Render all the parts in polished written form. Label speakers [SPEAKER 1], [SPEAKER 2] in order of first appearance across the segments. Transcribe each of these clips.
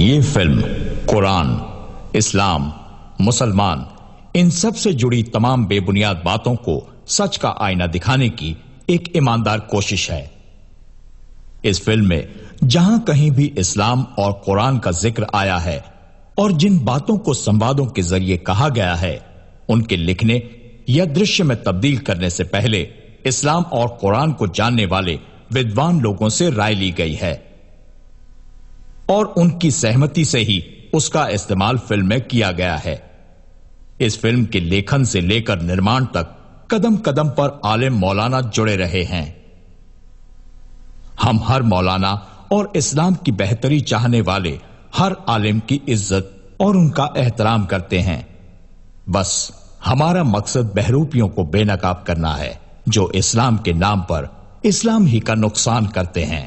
[SPEAKER 1] ये फिल्म कुरान, इस्लाम, मुसलमान, इन सब से जुड़ी तमाम बेबुनियाद बातों को सच का आईना दिखाने की एक ईमानदार कोशिश है। इस फिल्म में जहां कहीं भी इस्लाम और कुरान का जिक्र आया है और जिन बातों को संवादों के जरिए कहा गया है, उनके लिखने या दृश्य में तब्दील करने से पहले इस्लाम और कुरान को जानने वाले विद्वान लोगों से राय ली गई है और उनकी सहमति से ही उसका इस्तेमाल फिल्म में किया गया है। इस फिल्म के लेखन से लेकर निर्माण तक कदम कदम पर आलिम मौलाना जुड़े रहे हैं। हम हर मौलाना और इस्लाम की बेहतरी चाहने वाले हर आलिम की इज्जत और उनका एहतराम करते हैं। बस हमारा मकसद बहरूपियों को बेनकाब करना है जो इस्लाम के नाम पर इस्लाम ही का नुकसान करते हैं।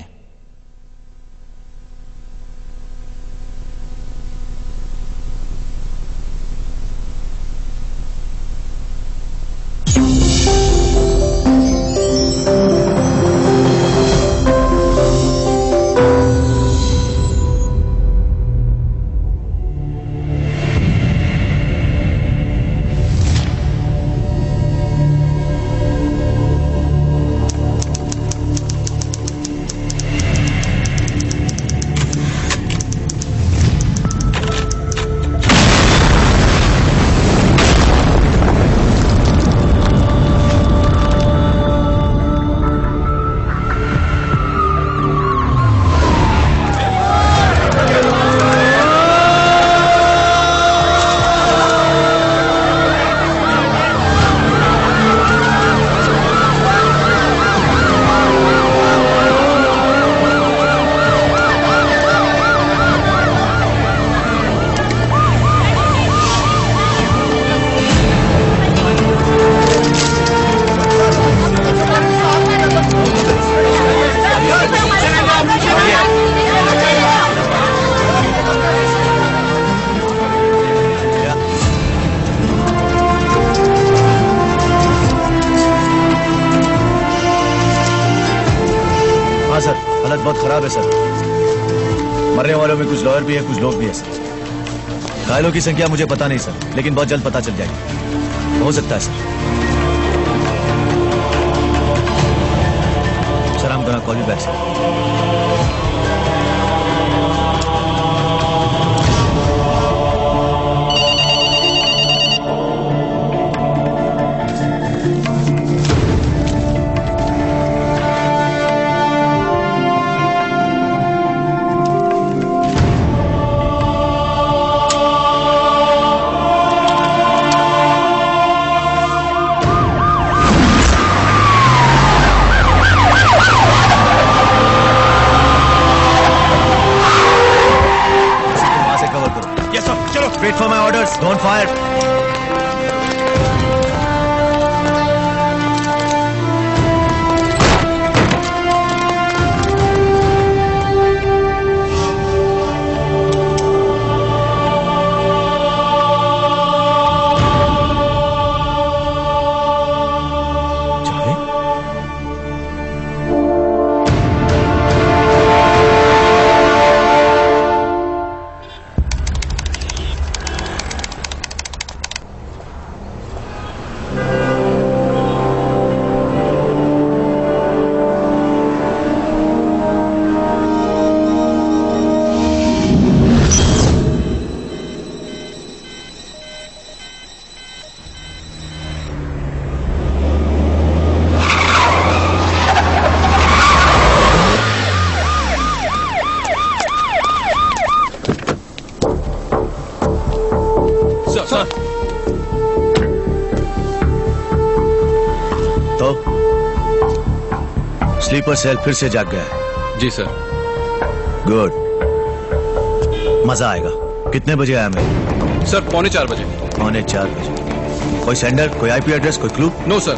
[SPEAKER 2] घायलों की संख्या मुझे पता नहीं सर, लेकिन बहुत जल्द पता चल जाएगी। हो सकता है sir. I'm gonna call you back, sir. Wait for my orders. Don't fire. Sleeper cell फिर से जाग गया है।
[SPEAKER 3] जी सर।
[SPEAKER 2] गुड, मजा आएगा। कितने बजे आया मैं?
[SPEAKER 3] सर 3:45 बजे।
[SPEAKER 2] 3:45 बजे। कोई सेंडर, कोई आईपी एड्रेस, कोई clue?
[SPEAKER 3] No sir.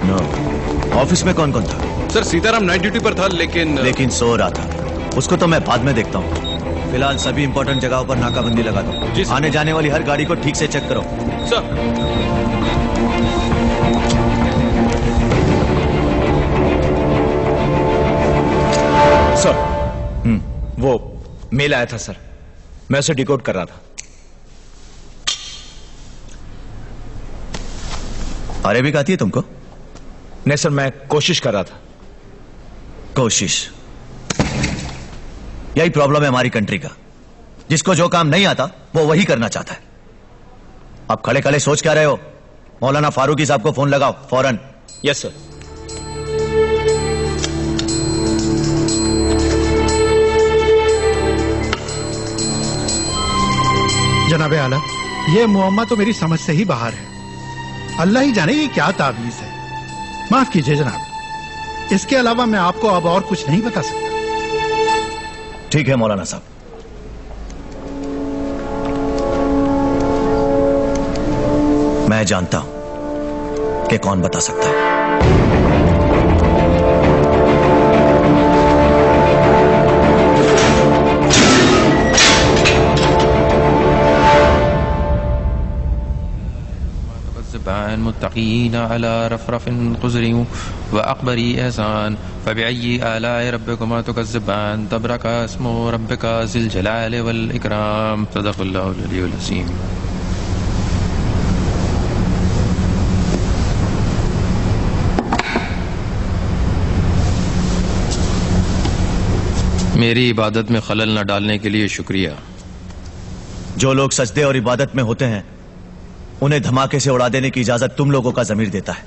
[SPEAKER 2] No. Office में कौन कौन था?
[SPEAKER 3] सर सीताराम नाइट ड्यूटी पर था, लेकिन
[SPEAKER 2] सो रहा था। उसको तो मैं बाद में देखता हूँ। फिलहाल सभी इंपॉर्टेंट जगहों पर नाकाबंदी लगा दो। आने जाने वाली हर गाड़ी को ठीक से चेक करो।
[SPEAKER 3] सर।
[SPEAKER 4] सर, वो मेल आया था सर, मैं उसे डिकोड कर रहा था।
[SPEAKER 2] अरेबिक आती है तुमको?
[SPEAKER 4] नहीं सर, मैं कोशिश कर रहा था।
[SPEAKER 2] कोशिश, यही प्रॉब्लम है हमारी कंट्री का। जिसको जो काम नहीं आता वो वही करना चाहता है। अब खड़े खड़े सोच क्या रहे हो? मौलाना फारूकी साहब को फोन लगाओ फौरन।
[SPEAKER 4] Yes sir.
[SPEAKER 5] जनाबे आला, ये मुअम्मा तो मेरी समझ से ही बाहर है। अल्लाह ही जाने ये क्या तावीज है। माफ कीजिए जनाब, इसके अलावा मैं आपको अब और कुछ नहीं बता सकता।
[SPEAKER 2] ठीक है मौलाना साहब। मैं जानता हूं कि कौन बता सकता है।
[SPEAKER 6] मुत्तकीन अला रफ़रफ़िन ख़ुज़रिन व अक़बरी एहसान फ़बिअय्यि आलाइ रब्बिकुमा तुकज़्ज़िबान तबरका इस्मु रब्बिका ज़िल जलालि वल इकराम। सदक़ल्लाहुल अलीयुल अज़ीम। मेरी इबादत में खलल न डालने के लिए शुक्रिया।
[SPEAKER 2] जो लोग सजदे और इबादत में होते हैं उन्हें धमाके से उड़ा देने की इजाजत तुम लोगों का ज़मीर देता है।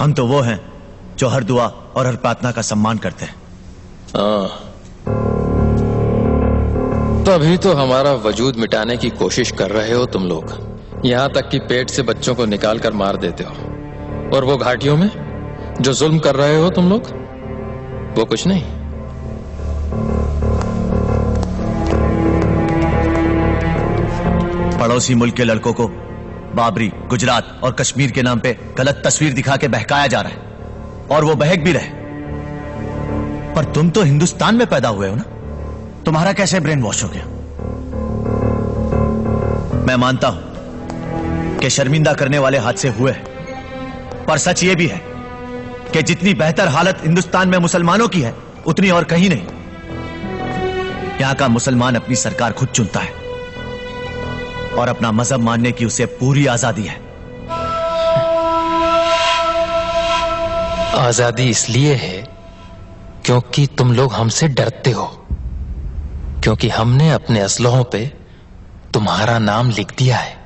[SPEAKER 2] हम तो वो हैं जो हर दुआ और हर प्रार्थना का सम्मान करते हैं।
[SPEAKER 6] तभी तो हमारा वजूद मिटाने की कोशिश कर रहे हो तुम लोग। यहां तक कि पेट से बच्चों को निकाल कर मार देते हो। और वो घाटियों में जो जुल्म कर रहे हो तुम लोग, वो कुछ नहीं।
[SPEAKER 2] पड़ोसी मुल्क के लड़कों को बाबरी, गुजरात और कश्मीर के नाम पे गलत तस्वीर दिखा के बहकाया जा रहा है, और वो बहक भी रहे। पर तुम तो हिंदुस्तान में पैदा हुए हो ना, तुम्हारा कैसे ब्रेन वॉश हो गया? मैं मानता हूं कि शर्मिंदा करने वाले हादसे हुए हैं, पर सच ये भी है कि जितनी बेहतर हालत हिंदुस्तान में मुसलमानों की है उतनी और कहीं नहीं। यहां का मुसलमान अपनी सरकार खुद चुनता है और अपना मजहब मानने की उसे पूरी आजादी है।
[SPEAKER 6] आजादी इसलिए है क्योंकि तुम लोग हमसे डरते हो, क्योंकि हमने अपने असलहों पे तुम्हारा नाम लिख दिया है।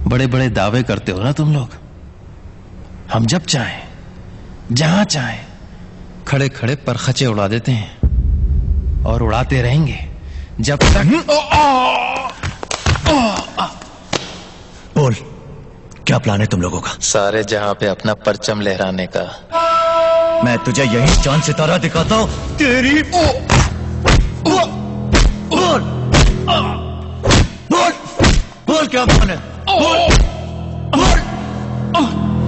[SPEAKER 6] बड़े बड़े दावे करते हो ना तुम लोग। हम जब चाहें, जहां चाहें, खड़े खड़े परखचे उड़ा देते हैं और उड़ाते रहेंगे जब तक।
[SPEAKER 2] बोल, क्या प्लान है तुम लोगों का?
[SPEAKER 6] सारे जहां पे अपना परचम लहराने का।
[SPEAKER 2] मैं तुझे यही चांद सितारा दिखाता हूं तेरी। बोल बोल बोल बोल, क्या प्लान है? बोल बोल।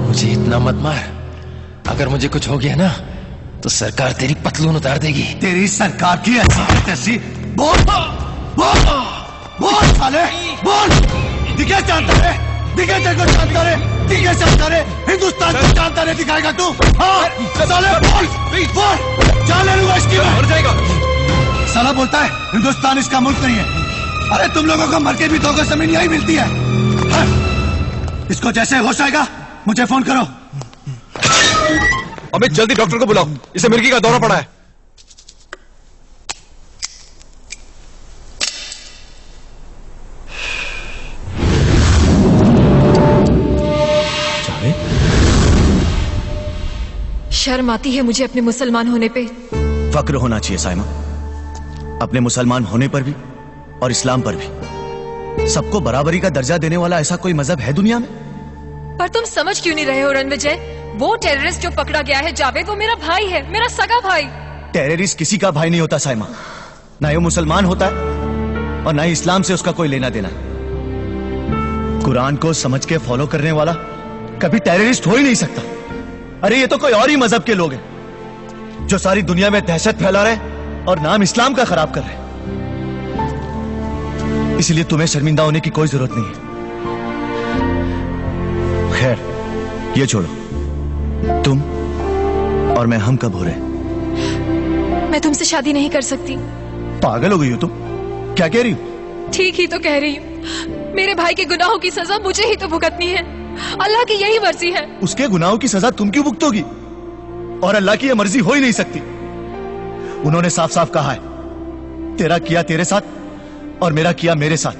[SPEAKER 6] मुझे इतना मत मार, अगर मुझे कुछ हो गया ना तो सरकार तेरी पतलून उतार देगी।
[SPEAKER 2] तेरी सरकार की ऐसी तैसी। बोल बोल बोल साले, बोल। दिखे जानता रे, दिखे तेरे को जानता रे, दिखे जानता रे, हिंदुस्तान को जानता रे दिखाएगा तू? हाँ साले, बोल बोल। जान ले लूंगा इसकी, मर जाएगा। साला बोलता है हिंदुस्तान इसका मुल्क नहीं है। अरे तुम लोगों को मर के भी 2 गज जमीन यही मिलती है। हाँ? इसको जैसे होश आएगा मुझे फोन करो।
[SPEAKER 3] अमित, जल्दी डॉक्टर को बुलाओ, इसे मिर्गी का दौरा पड़ा है।
[SPEAKER 7] शर्म आती है मुझे अपने मुसलमान होने पे।
[SPEAKER 2] फक्र होना चाहिए साइमा, अपने मुसलमान होने पर भी और इस्लाम पर भी। सबको बराबरी का दर्जा देने वाला ऐसा कोई मजहब है दुनिया में?
[SPEAKER 7] पर तुम समझ क्यों नहीं रहे हो रणविजय? वो टेररिस्ट जो पकड़ा गया है जावेद, वो मेरा भाई है, मेरा सगा भाई।
[SPEAKER 2] टेररिस्ट किसी का भाई नहीं होता साइमा। ना ही वो मुसलमान होता है और ना ही इस्लाम से उसका कोई लेना देना। कुरान को समझ के फॉलो करने वाला कभी टेररिस्ट हो ही नहीं सकता। अरे ये तो कोई और ही मजहब के लोग हैं जो सारी दुनिया में दहशत फैला रहे और नाम इस्लाम का खराब कर रहे। इसलिए तुम्हें शर्मिंदा होने की कोई जरूरत नहीं है। खैर, ये छोड़ो, तुम और मैं हम कब हो रहे?
[SPEAKER 7] मैं तुमसे शादी नहीं कर सकती।
[SPEAKER 2] पागल हो गई हो तुम? क्या कह रही हो?
[SPEAKER 7] ठीक ही तो कह रही हूँ। मेरे भाई के गुनाहों की सजा मुझे ही तो भुगतनी है। अल्लाह की यही मर्जी है।
[SPEAKER 2] उसके गुनाहों की सजा तुम क्यों भुगतोगी? और अल्लाह की यह मर्जी हो ही नहीं सकती। उन्होंने साफ साफ कहा है, तेरा किया तेरे साथ और मेरा किया मेरे साथ।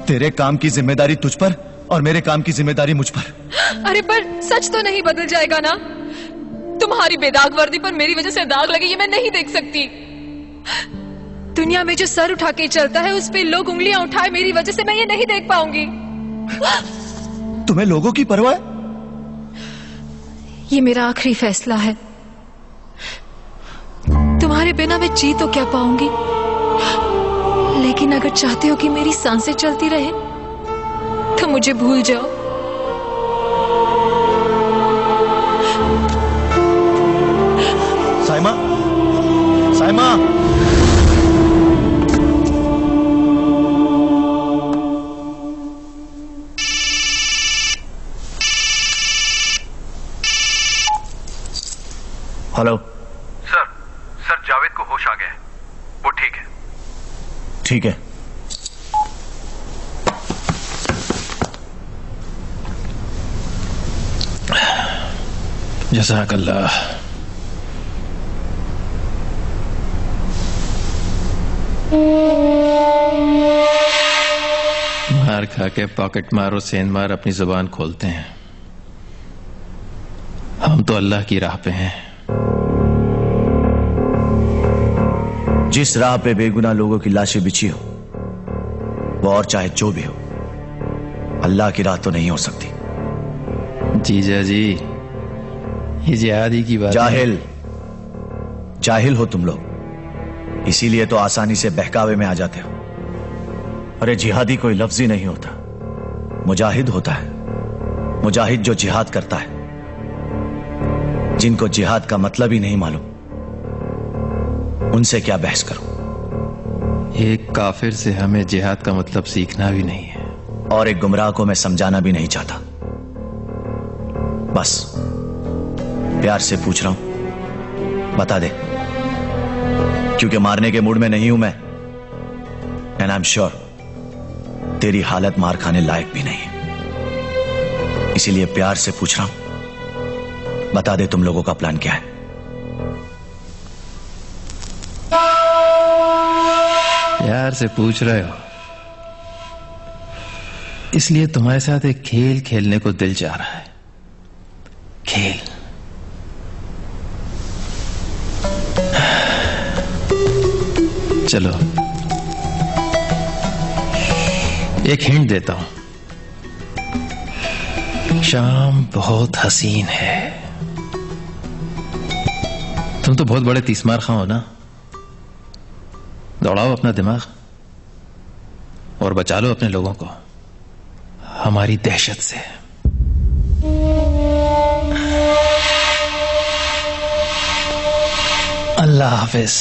[SPEAKER 2] तेरे काम की जिम्मेदारी तुझ पर और मेरे काम की जिम्मेदारी मुझ पर।
[SPEAKER 7] अरे पर सच तो नहीं बदल जाएगा ना? तुम्हारी बेदाग वर्दी पर मेरी वजह से दाग लगे ये मैं नहीं देख सकती। दुनिया में जो सर उठा के चलता है उस पे लोग उंगलियां उठाए मेरी वजह से मैं ये नहीं देख पाऊंगी।
[SPEAKER 2] तुम्हें लोगों की परवाह है?
[SPEAKER 7] ये मेरा आखिरी फैसला है। तुम्हारे बिना मैं जी तो क्या पाऊंगी, लेकिन अगर चाहते हो कि मेरी सांसें चलती रहे तो मुझे भूल जाओ।
[SPEAKER 2] साइमा, साइमा,
[SPEAKER 4] हेलो
[SPEAKER 3] सर जावेद को होश आ गया है, वो ठीक है।
[SPEAKER 4] ठीक है।
[SPEAKER 6] जज़ाकल्लाह। मार खा के पॉकेट मारो सेंध मार अपनी जुबान खोलते हैं। हम तो अल्लाह की राह पे हैं।
[SPEAKER 4] जिस राह पे बेगुनाह लोगों की लाशें बिछी हो, वो और चाहे जो भी हो, अल्लाह की राह तो नहीं हो सकती।
[SPEAKER 6] जीजा जी, ये जिहादी की बात
[SPEAKER 4] जाहिल, जाहिल हो तुम लोग, इसीलिए तो आसानी से बहकावे में आ जाते हो। अरे जिहादी कोई लफ्ज ही नहीं होता, मुजाहिद होता है। मुजाहिद जो जिहाद करता है। जिनको जिहाद का मतलब ही नहीं मालूम, उनसे क्या बहस करूं।
[SPEAKER 6] एक काफिर से हमें जिहाद का मतलब सीखना भी नहीं है,
[SPEAKER 4] और एक गुमराह को मैं समझाना भी नहीं चाहता। बस प्यार से पूछ रहा हूं, बता दे, क्योंकि मारने के मूड में नहीं हूं मैं। एंड आई एम श्योर तेरी हालत मार खाने लायक भी नहीं है। इसीलिए प्यार से पूछ रहा हूं, बता दे तुम लोगों का प्लान क्या है।
[SPEAKER 6] प्यार से पूछ रहे हो, इसलिए तुम्हारे साथ एक खेल खेलने को दिल चाह रहा है। खेल चलो, एक हिंट देता हूं। शाम बहुत हसीन है। तुम तो बहुत बड़े तीसमार खां हो ना। दौड़ाओ अपना दिमाग और बचा लो अपने लोगों को हमारी दहशत से। अल्लाह हाफिज।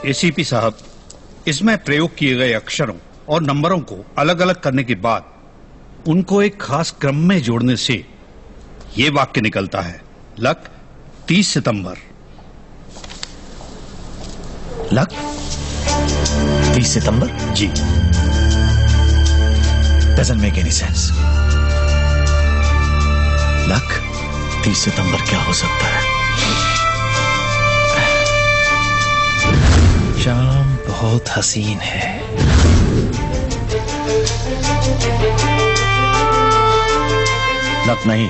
[SPEAKER 5] एसीपी साहब, इसमें प्रयोग किए गए अक्षरों और नंबरों को अलग अलग करने के बाद उनको एक खास क्रम में जोड़ने से ये वाक्य निकलता है, लक 30 सितंबर।
[SPEAKER 4] लक 30 सितंबर?
[SPEAKER 5] जी।
[SPEAKER 4] Doesn't make any sense. Luck 30 सितंबर क्या हो सकता है? शाम बहुत हसीन है। लक नहीं,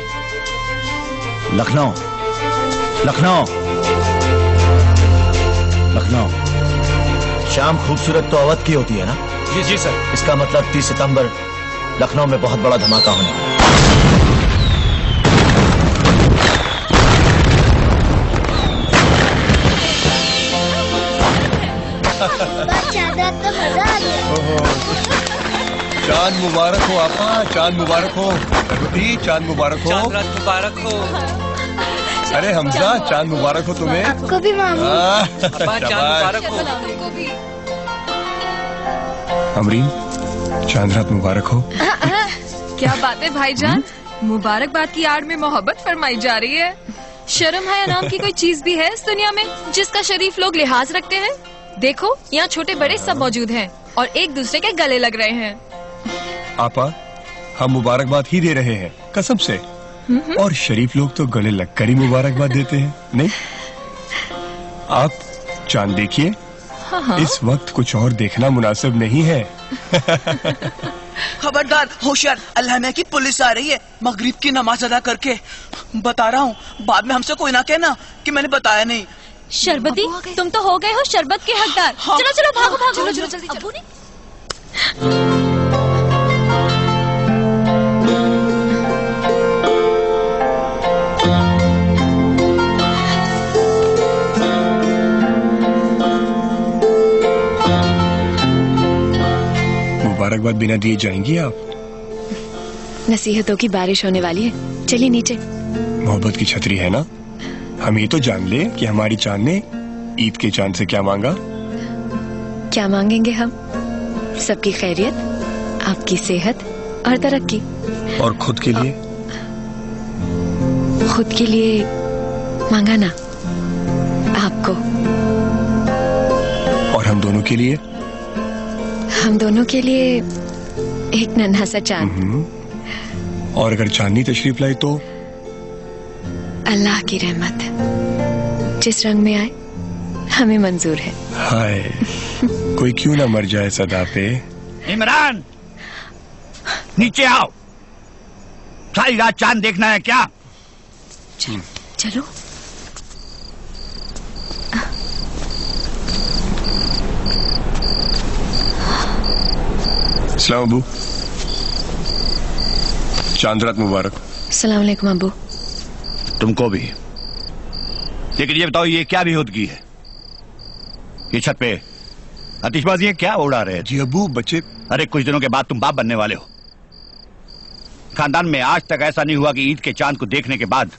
[SPEAKER 4] लखनऊ, लखनऊ, लखनऊ। शाम खूबसूरत तो अवध की होती है ना?
[SPEAKER 3] जी जी सर।
[SPEAKER 4] इसका मतलब 30 सितंबर लखनऊ में बहुत बड़ा धमाका होने वाला है।
[SPEAKER 8] तो मजा आ गया।
[SPEAKER 2] चांद मुबारक हो आपा, चांद मुबारक हो। रघुपति चांद मुबारक हो।
[SPEAKER 8] चांद रात मुबारक हो।
[SPEAKER 2] अरे हमजा चांद मुबारक हो तुम्हें।
[SPEAKER 9] आपको भी मामू।
[SPEAKER 8] अब्बा चांद मुबारक हो।
[SPEAKER 2] अमरीन चांद रात मुबारक हो।
[SPEAKER 7] क्या बात है भाईजान, मुबारकबाद की आड़ में मोहब्बत फरमाई जा रही है। शर्म है नाम की कोई चीज भी है इस दुनिया में जिसका शरीफ लोग लिहाज रखते हैं? देखो यहाँ छोटे बड़े सब मौजूद हैं और एक दूसरे के गले लग रहे हैं।
[SPEAKER 2] आपा हम मुबारकबाद ही दे रहे हैं कसम से, और शरीफ लोग तो गले लगकर ही मुबारकबाद देते हैं। नहीं आप चांद देखिए।
[SPEAKER 7] हाँ।
[SPEAKER 2] इस वक्त कुछ और देखना मुनासिब नहीं है।
[SPEAKER 10] खबरदार होशियार, अल्लाह में की पुलिस आ रही है मगरिब की नमाज अदा करके। बता रहा हूँ, बाद में हमसे कोई ना कहना कि मैंने बताया नहीं।
[SPEAKER 7] शरबती तुम तो हो गए हो शरबत के हकदार।
[SPEAKER 10] हाँ।
[SPEAKER 7] चलो चलो भागो भागो।
[SPEAKER 10] चलो,
[SPEAKER 7] चलो जल्दी चलो।
[SPEAKER 2] मुबारकबाद बिना दिए जाएंगी आप?
[SPEAKER 11] नसीहतों की बारिश होने वाली है, चलिए नीचे।
[SPEAKER 2] मोहब्बत की छतरी है ना। हम ये तो जान ले कि हमारी चांद ने ईद के चांद से क्या मांगा।
[SPEAKER 11] क्या मांगेंगे हम? सबकी खैरियत, आपकी सेहत और तरक्की।
[SPEAKER 2] और खुद के लिए?
[SPEAKER 11] खुद के लिए मांगा ना आपको।
[SPEAKER 2] और हम दोनों के लिए?
[SPEAKER 11] हम दोनों के लिए एक नन्हा सा चांद।
[SPEAKER 2] और अगर चांदनी तशरीफ लाई तो?
[SPEAKER 11] अल्लाह की रहमत जिस रंग में आए हमें मंजूर है।
[SPEAKER 2] हाय कोई क्यों ना मर जाए सदा पे।
[SPEAKER 12] इमरान नीचे आओ, सारी रात चांद देखना है क्या?
[SPEAKER 11] चलो।
[SPEAKER 2] अस्सलाम अबू, चांद रात मुबारक।
[SPEAKER 11] अस्सलाम वालेकुम अबू।
[SPEAKER 12] तुमको भी। लेकिन ये बताओ, ये क्या बेहूदगी है? ये छत पे आतिशबाजी क्या उड़ा रहे हैं?
[SPEAKER 2] जी अबू, बच्चे।
[SPEAKER 12] अरे कुछ दिनों के बाद तुम बाप बनने वाले हो। खानदान में आज तक ऐसा नहीं हुआ कि ईद के चांद को देखने के बाद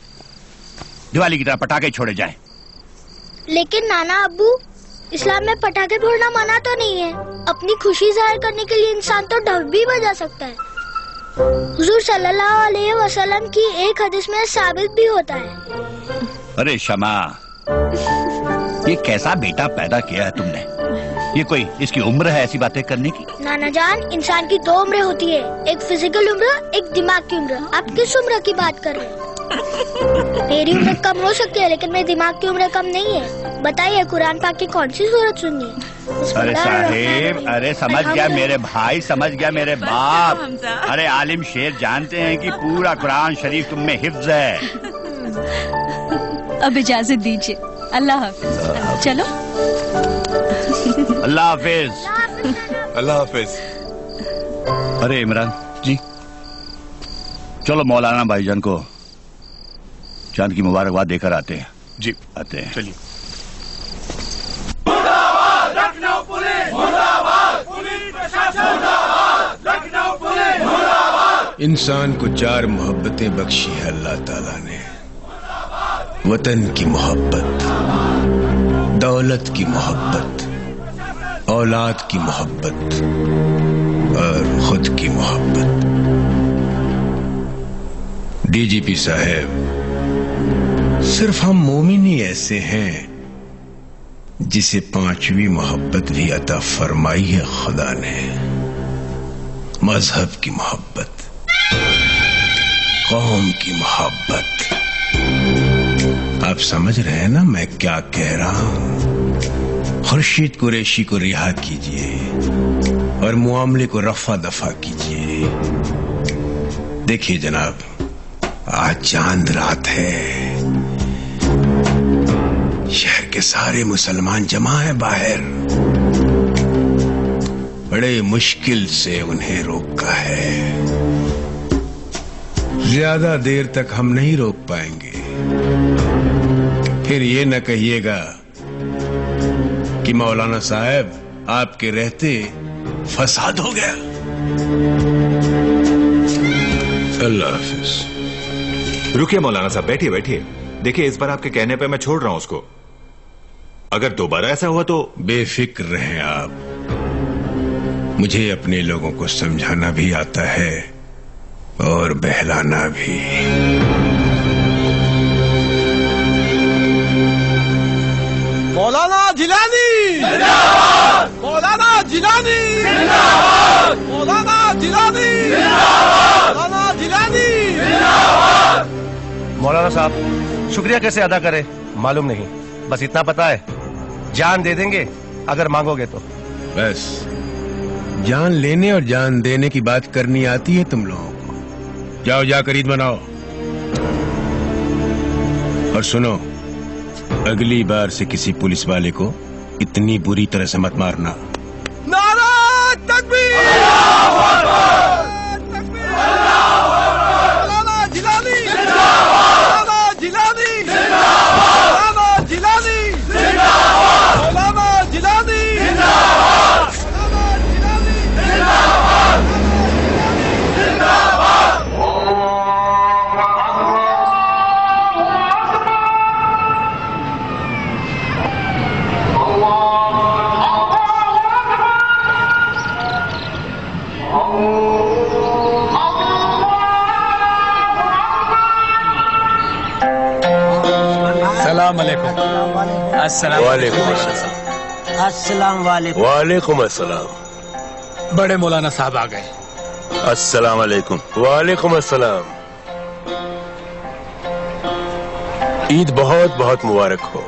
[SPEAKER 12] दिवाली की तरह पटाखे छोड़े जाएं।
[SPEAKER 9] लेकिन नाना अब्बू, इस्लाम में पटाखे फोड़ना मना तो नहीं है। अपनी खुशी जाहिर करने के लिए इंसान तो ढोल भी बजा सकता है। हुजूर सल्लल्लाहु अलैहि वसल्लम की एक हदीस में साबित भी होता है।
[SPEAKER 12] अरे शमा, ये कैसा बेटा पैदा किया है तुमने? ये कोई इसकी उम्र है ऐसी बातें करने की?
[SPEAKER 9] नाना जान, इंसान की 2 उम्रें होती है, एक फिजिकल उम्र, एक दिमाग की उम्र। आप किस उम्र की बात कर रहे हैं? मेरी उम्र कम हो सकती है लेकिन मेरे दिमाग की उम्र कम नहीं है। बताइए कुरान पाक की कौन सी सूरत सुननी है?
[SPEAKER 12] अरे साहेब, अरे समझ गया मेरे भाई, समझ गया मेरे बाप। अरे आलिम शेर जानते हैं कि पूरा कुरान शरीफ तुम में हिफ्ज है।
[SPEAKER 11] अब इजाजत दीजिए, अल्लाह हाफिज। चलो।
[SPEAKER 12] अल्लाह हाफिज।
[SPEAKER 2] अल्लाह हाफिज।
[SPEAKER 12] अरे इमरान जी, चलो मौलाना भाईजान को चांद की मुबारकबाद देकर आते हैं।
[SPEAKER 2] जी
[SPEAKER 12] आते हैं।
[SPEAKER 2] चलिए।
[SPEAKER 13] लखनऊ पुलिस मुर्दाबाद, पुलिस प्रशासन मुर्दाबाद, लखनऊ पुलिस मुर्दाबाद।
[SPEAKER 14] इंसान को 4 मोहब्बतें बख्शी है अल्लाह ताला ने। वतन की मोहब्बत, दौलत की मोहब्बत, औलाद की मोहब्बत और खुद की मोहब्बत। डीजीपी साहब, सिर्फ हम मोमिन ही ऐसे हैं जिसे 5वीं मोहब्बत भी अता फरमाई है खुदा ने। मजहब की मोहब्बत, कौम की मोहब्बत। आप समझ रहे हैं ना मैं क्या कह रहा हूं? खुर्शीद कुरैशी को रिहा कीजिए और मुआमले को रफा दफा कीजिए। देखिए जनाब, आज चांद रात है, शहर के सारे मुसलमान जमा है बाहर। बड़े मुश्किल से उन्हें रोका है। ज्यादा देर तक हम नहीं रोक पाएंगे। फिर ये न कहिएगा कि मौलाना साहब आपके रहते फसाद हो गया। अल्लाह हाफिज।
[SPEAKER 15] रुकिए मौलाना साहब, बैठिए बैठिए। देखिए, इस बार आपके कहने पे मैं छोड़ रहा हूं उसको। अगर दोबारा ऐसा हुआ तो
[SPEAKER 14] बेफिक्र रहें आप। मुझे अपने लोगों को समझाना भी आता है और बहलाना भी।
[SPEAKER 13] मौलाना जिलानी, मौलाना जिलानी, मौलाना जिलानी, मौलाना जिलानी।
[SPEAKER 16] मौलाना साहब, शुक्रिया कैसे अदा करें मालूम नहीं, बस इतना पता है जान दे देंगे अगर मांगोगे तो।
[SPEAKER 14] बस जान लेने और जान देने की बात करनी आती है तुम लोगों को। जाओ जाकर ईद मनाओ। और सुनो, अगली बार से किसी पुलिस वाले को इतनी बुरी तरह से मत मारना।
[SPEAKER 13] नारा तकबीर, मौलाना जिलानी, मौलाना जिलानी, मौलाना जिलानी, मौलाना जिलानी।
[SPEAKER 17] अस्सलाम वालेकुम।
[SPEAKER 18] अस्सलाम वालेकुम।
[SPEAKER 14] वालेकुम अस्सलाम।
[SPEAKER 17] बड़े मौलाना साहब आ गए।
[SPEAKER 14] अस्सलाम वालेकुम। वालेकुम अस्सलाम। ईद बहुत बहुत मुबारक हो।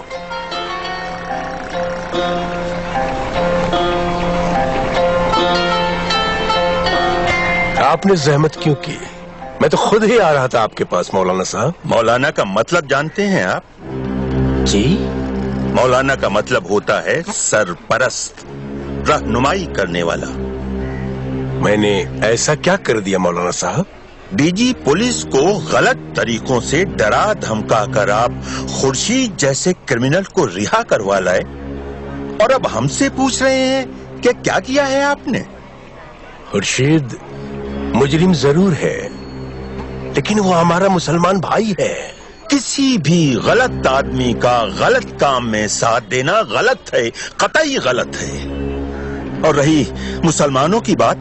[SPEAKER 14] आपने जहमत क्यों की? मैं तो खुद ही आ रहा था आपके पास मौलाना साहब।
[SPEAKER 19] मौलाना का मतलब जानते हैं आप?
[SPEAKER 18] जी,
[SPEAKER 19] मौलाना का मतलब होता है सरपरस्त, रहनुमाई करने वाला।
[SPEAKER 14] मैंने ऐसा क्या कर दिया मौलाना साहब?
[SPEAKER 19] डीजी पुलिस को गलत तरीकों से डरा धमका कर आप खुर्शीद जैसे क्रिमिनल को रिहा करवा लाए, और अब हमसे पूछ रहे हैं कि क्या किया है आपने?
[SPEAKER 14] खुर्शीद मुजरिम जरूर है, लेकिन वो हमारा मुसलमान भाई है।
[SPEAKER 19] किसी भी गलत आदमी का गलत काम में साथ देना गलत है, कतई गलत है। और रही मुसलमानों की बात,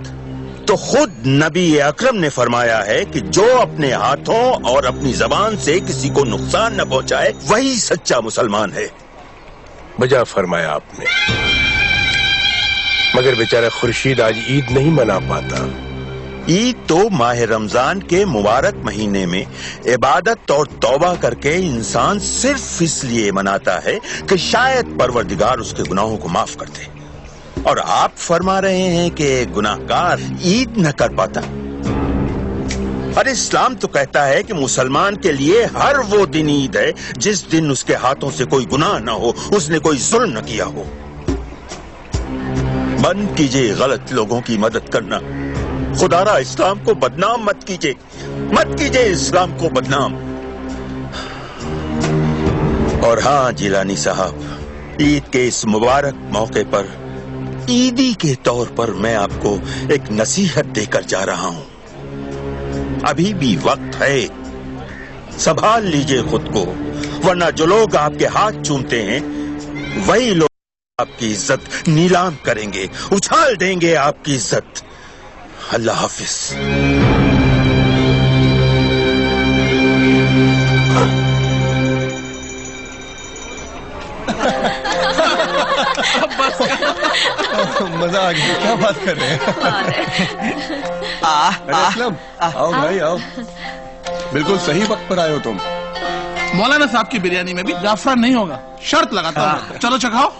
[SPEAKER 19] तो खुद नबी अकरम ने फरमाया है कि जो अपने हाथों और अपनी जबान से किसी को नुकसान न पहुंचाए वही सच्चा मुसलमान है।
[SPEAKER 14] बजा फरमाया आपने, मगर बेचारा खुर्शीद आज ईद नहीं मना पाता।
[SPEAKER 19] ईद तो माह रमजान के मुबारक महीने में इबादत और तौबा करके इंसान सिर्फ इसलिए मनाता है कि शायद परवरदिगार उसके गुनाहों को माफ कर दे। और आप फरमा रहे हैं कि गुनाहगार ईद न कर पाता। अरे इस्लाम तो कहता है कि मुसलमान के लिए हर वो दिन ईद है जिस दिन उसके हाथों से कोई गुनाह न हो, उसने कोई जुल्म न किया हो। बंद कीजिए गलत लोगों की मदद करना। खुदारा इस्लाम को बदनाम मत कीजिए, मत कीजिए इस्लाम को बदनाम। और हाँ जिलानी साहब, ईद के इस मुबारक मौके पर ईदी के तौर पर मैं आपको एक नसीहत देकर जा रहा हूं। अभी भी वक्त है, संभाल लीजिए खुद को, वरना जो लोग आपके हाथ चूमते हैं वही लोग आपकी इज्जत नीलाम करेंगे, उछाल देंगे आपकी इज्जत। अल्लाह हाफिज।
[SPEAKER 2] मजा आ गया। क्या बात कर रहे हैं? असलम, आओ भाई आओ। बिल्कुल सही वक्त पर आए हो तुम।
[SPEAKER 17] मौलाना साहब की बिरयानी में भी जाफरान नहीं होगा, शर्त लगाता हूँ। चलो चखाओ।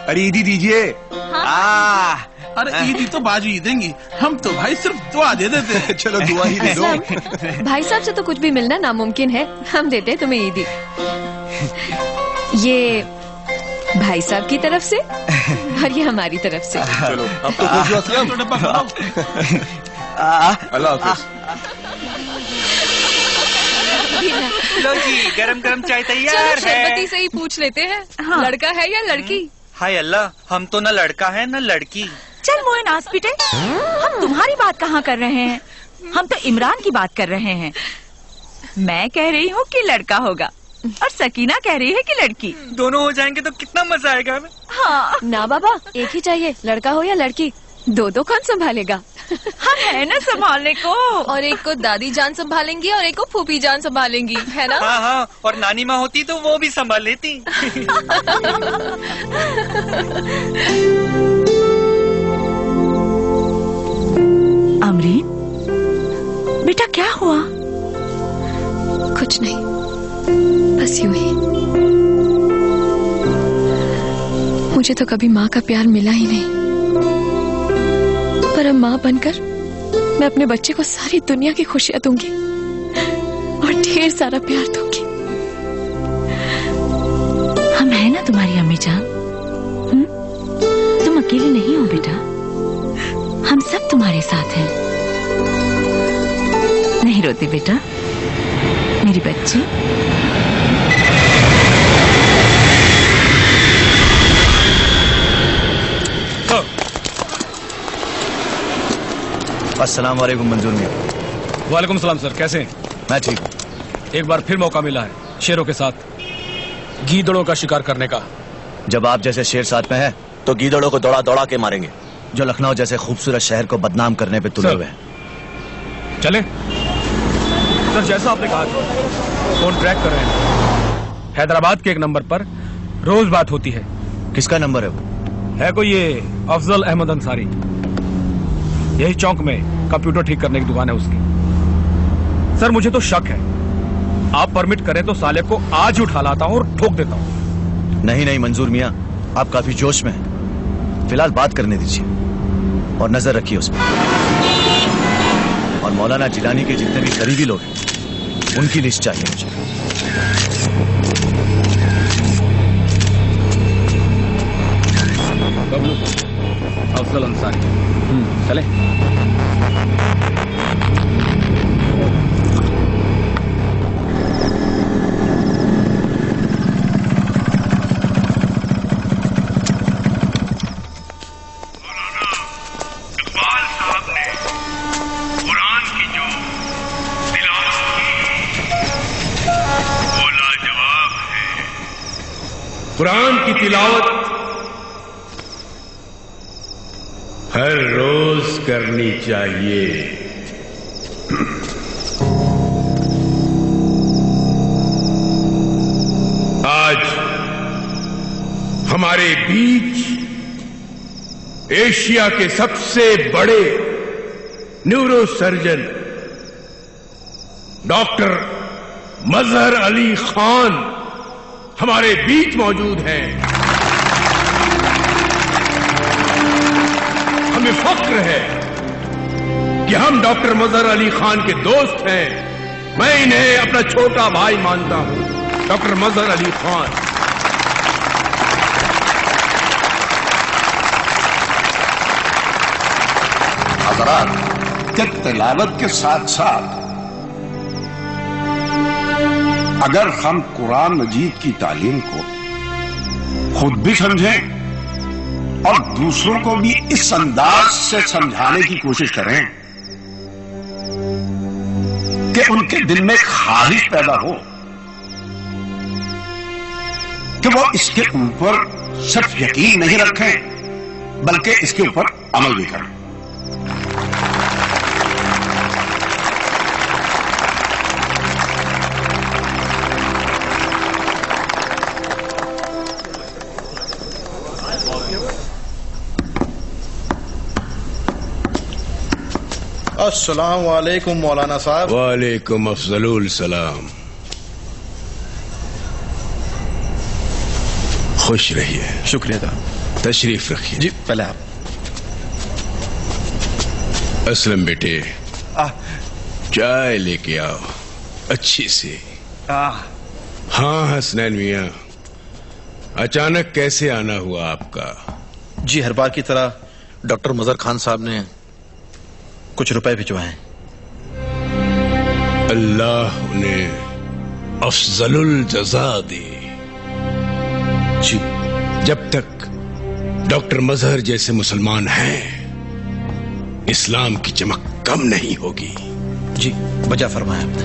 [SPEAKER 2] अरे ईदी दीजिए।
[SPEAKER 17] अरे ईदी तो बाजू ही देंगी, हम तो भाई सिर्फ दुआ दे देते हैं।
[SPEAKER 2] चलो दुआ ही दे दो।
[SPEAKER 11] भाई साहब से तो कुछ भी मिलना नामुमकिन है, हम देते हैं तुम्हें ईदी। ये भाई साहब की तरफ से और ये हमारी तरफ से।
[SPEAKER 2] चलो अब तो खुश हो असलम। अल्लाह हाफिज।
[SPEAKER 8] लो जी, गरम गरम चाय तैयार है।
[SPEAKER 7] शरबती से ही पूछ लेते हैं, लड़का है या लड़की?
[SPEAKER 8] हाय अल्लाह, हम तो न लड़का है न लड़की।
[SPEAKER 20] चल मोइन हॉस्पिटल, हम तुम्हारी बात कहाँ कर रहे हैं, हम तो इमरान की बात कर रहे हैं। मैं कह रही हूँ कि लड़का होगा और सकीना कह रही है कि लड़की।
[SPEAKER 10] दोनों हो जाएंगे तो कितना मजा आएगा हमें।
[SPEAKER 11] हाँ ना बाबा, एक ही चाहिए, लड़का हो या लड़की, दो दो कौन संभालेगा।
[SPEAKER 20] हम है ना संभालने को।
[SPEAKER 7] और एक को दादी जान संभालेंगी और एक को फूफी जान संभालेंगी, है ना।
[SPEAKER 10] हाँ हाँ, और नानी माँ होती तो वो भी संभाल लेती।
[SPEAKER 20] अमरीन बेटा क्या हुआ?
[SPEAKER 11] कुछ नहीं, बस यूं ही। मुझे तो कभी माँ का प्यार मिला ही नहीं, पर अब माँ बनकर मैं अपने बच्चे को सारी दुनिया की खुशियां दूंगी और ढेर सारा प्यार दूंगी।
[SPEAKER 20] हम है ना तुम्हारी अम्मी जान, तुम अकेली नहीं हो बेटा, हम सब तुम्हारे साथ हैं। नहीं रोती बेटा मेरी बच्ची।
[SPEAKER 4] अस्सलाम वालेकुम मंजूर मियां।
[SPEAKER 16] वालेकुम सलाम सर, कैसे हैं?
[SPEAKER 4] मैं ठीक हूँ।
[SPEAKER 16] एक बार फिर मौका मिला है शेरों के साथ गीदड़ों का शिकार करने का।
[SPEAKER 4] जब आप जैसे शेर साथ में है तो गीदड़ों को दौड़ा दौड़ा के मारेंगे जो लखनऊ जैसे खूबसूरत शहर को बदनाम करने पे तुले हुए हैं।
[SPEAKER 16] चले सर, जैसा आपने कहा था फोन ट्रैक कर रहे हैं। हैदराबाद के एक नंबर पर रोज बात होती है।
[SPEAKER 4] किसका नंबर है वो?
[SPEAKER 16] है कोई ये अफजल अहमद अंसारी, यही चौक में कंप्यूटर ठीक करने की दुकान है उसकी। सर मुझे तो शक है, आप परमिट करें तो साले को आज ही उठा लाता हूं और ठोक देता हूं।
[SPEAKER 4] नहीं नहीं मंजूर मियां, आप काफी जोश में हैं, फिलहाल बात करने दीजिए और नजर रखिए उस पर। और मौलाना जिलानी के जितने भी करीबी लोग हैं उनकी लिस्ट चाहिए मुझे।
[SPEAKER 16] बबलू अफजल अंसारी, चले।
[SPEAKER 14] कुरान की तिलावत हर रोज करनी चाहिए। आज हमारे बीच एशिया के सबसे बड़े न्यूरोसर्जन डॉक्टर मजहर अली खान हमारे बीच मौजूद हैं। हमें फख्र है कि हम डॉक्टर मजहर अली खान के दोस्त हैं। मैं इन्हें अपना छोटा भाई मानता हूं, डॉक्टर मजहर अली खान।
[SPEAKER 21] हज़रात, कि तिलावत के साथ साथ अगर हम कुरान मजीद की तालीम को खुद भी समझें और दूसरों को भी इस अंदाज से समझाने की कोशिश करें कि उनके दिल में ख्वाहिश पैदा हो कि वो इसके ऊपर सिर्फ यकीन नहीं रखें बल्कि इसके ऊपर अमल भी करें।
[SPEAKER 5] अस्सलाम वालेकुम मौलाना साहब।
[SPEAKER 14] वालेकुम अफजलुल सलाम। खुश रहिए।
[SPEAKER 5] शुक्रिया साहब।
[SPEAKER 14] तशरीफ रखिए।
[SPEAKER 5] जी पहले आप।
[SPEAKER 14] असलम बेटे, चाय लेके आओ अच्छी सी। हाँ हसनैन मियाँ, अचानक कैसे आना हुआ आपका?
[SPEAKER 5] जी हर बार की तरह डॉक्टर मजहर खान साहब ने कुछ रुपए भिजवाए।
[SPEAKER 14] अल्लाह उन्हें अफजलुल जज़ा दे।
[SPEAKER 5] जी।
[SPEAKER 14] जब तक डॉक्टर मजहर जैसे मुसलमान हैं इस्लाम की चमक कम नहीं होगी।
[SPEAKER 6] जी वजह फरमाया आपने।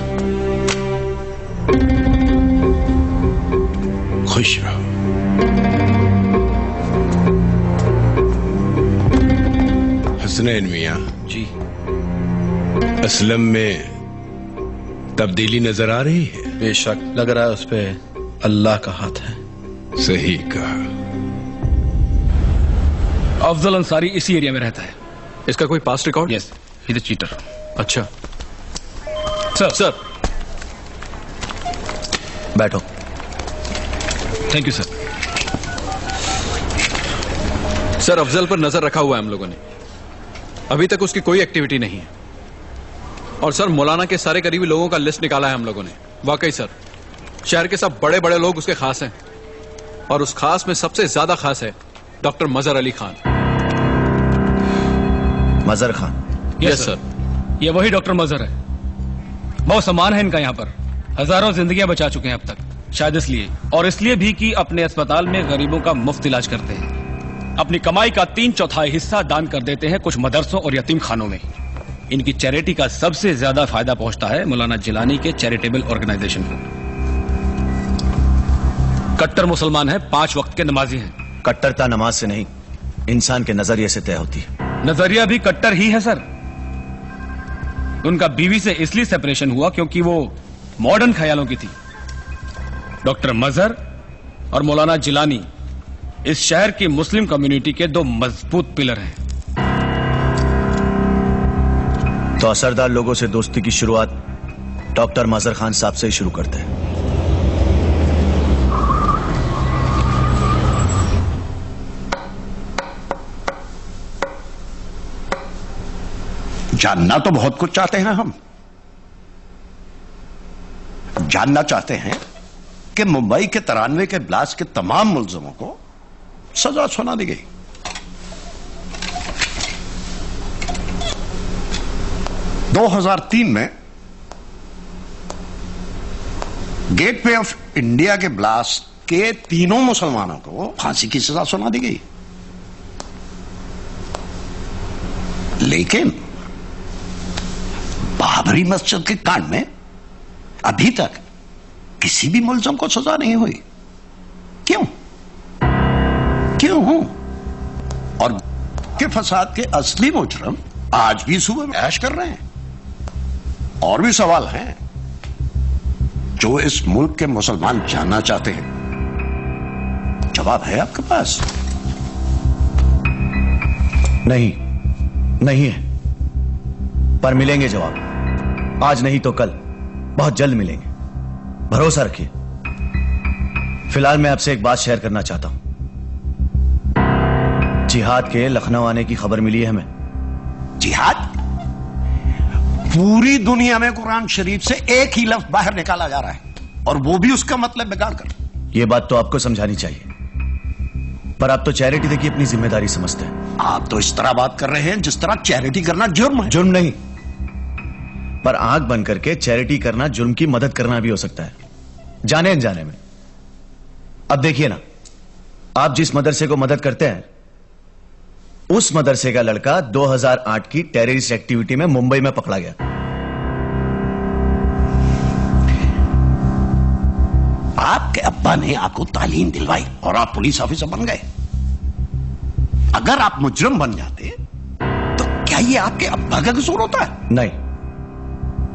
[SPEAKER 14] खुश रहो। हसनैन मियां
[SPEAKER 6] जी,
[SPEAKER 14] असलम में तब्दीली नजर आ रही है?
[SPEAKER 6] बेशक लग रहा है उस पे अल्लाह का हाथ है।
[SPEAKER 14] सही कहा।
[SPEAKER 16] अफजल अंसारी इसी एरिया में रहता है।
[SPEAKER 6] इसका कोई past record?
[SPEAKER 16] Yes, he is cheater.
[SPEAKER 6] अच्छा
[SPEAKER 16] सर
[SPEAKER 4] बैठो।
[SPEAKER 6] Thank you sir. Sir Afzal पर नजर रखा हुआ है हम लोगों ने, अभी तक उसकी कोई एक्टिविटी नहीं है। और सर मौलाना के सारे करीबी लोगों का लिस्ट निकाला है हम लोगों ने। वाकई सर शहर के सब बड़े बड़े लोग उसके खास हैं, और उस खास में सबसे ज्यादा खास है डॉक्टर मजहर अली खान।
[SPEAKER 4] मजहर खान?
[SPEAKER 16] यस सर, ये वही डॉक्टर मजहर है। बहुत सम्मान है इनका यहाँ पर, हजारों जिंदगियां बचा चुके हैं अब तक। शायद इसलिए, और इसलिए भी कि अपने अस्पताल में गरीबों का मुफ्त इलाज करते हैं। अपनी कमाई का 3/4 हिस्सा दान कर देते हैं कुछ मदरसों और यतीम खानों में। इनकी चैरिटी का सबसे ज्यादा फायदा पहुंचता है मौलाना जिलानी के चैरिटेबल ऑर्गेनाइजेशन को। कट्टर मुसलमान है, 5 वक्त के नमाजी हैं।
[SPEAKER 4] कट्टरता नमाज से नहीं, इंसान के नजरिए से तय होती है।
[SPEAKER 16] नजरिया भी कट्टर ही है सर। उनका बीवी से इसलिए सेपरेशन हुआ क्योंकि वो मॉडर्न ख्यालों की थी। डॉक्टर मजहर और मौलाना जिलानी इस शहर की मुस्लिम कम्युनिटी के 2 मजबूत पिलर हैं।
[SPEAKER 4] तो असरदार लोगों से दोस्ती की शुरुआत डॉक्टर मजहर खान साहब से ही शुरू करते हैं।
[SPEAKER 21] जानना तो बहुत कुछ चाहते हैं हम। जानना चाहते हैं कि मुंबई के 93 के ब्लास्ट के तमाम मुलजमों को सजा सुना दी गई। दो 2003 में गेटवे ऑफ इंडिया के ब्लास्ट के 3 मुसलमानों को फांसी की सजा सुना दी गई। लेकिन बाबरी मस्जिद के कांड में अभी तक किसी भी मुलजम को सजा नहीं हुई। क्यों? और के फसाद के असली मुजरम आज भी सुबह में ऐश कर रहे हैं। और भी सवाल हैं जो इस मुल्क के मुसलमान जानना चाहते हैं। जवाब है आपके पास?
[SPEAKER 4] नहीं है, पर मिलेंगे जवाब। आज नहीं तो कल, बहुत जल्द मिलेंगे, भरोसा रखिए। फिलहाल मैं आपसे एक बात शेयर करना चाहता हूं। जिहाद के लखनऊ आने की खबर मिली है हमें।
[SPEAKER 21] जिहाद? पूरी दुनिया में कुरान शरीफ से एक ही लफ्ज बाहर निकाला जा रहा है, और वो भी उसका मतलब बिगाड़ कर।
[SPEAKER 4] यह बात तो आपको समझानी चाहिए, पर आप तो चैरिटी देखिए अपनी जिम्मेदारी समझते हैं।
[SPEAKER 21] आप तो इस तरह बात कर रहे हैं जिस तरह चैरिटी करना जुर्म है।
[SPEAKER 4] जुर्म नहीं, पर आंख बंद करके चैरिटी करना जुर्म की मदद करना भी हो सकता है, जाने अनजाने में। अब देखिए ना, आप जिस मदरसे को मदद करते हैं, उस मदरसे का लड़का 2008 की टेररिस्ट एक्टिविटी में मुंबई में पकड़ा गया।
[SPEAKER 21] आपके अब्बा ने आपको तालीम दिलवाई और आप पुलिस ऑफिसर बन गए। अगर आप मुजरिम बन जाते तो क्या ये आपके अब्बा का कसूर होता है?
[SPEAKER 4] नहीं,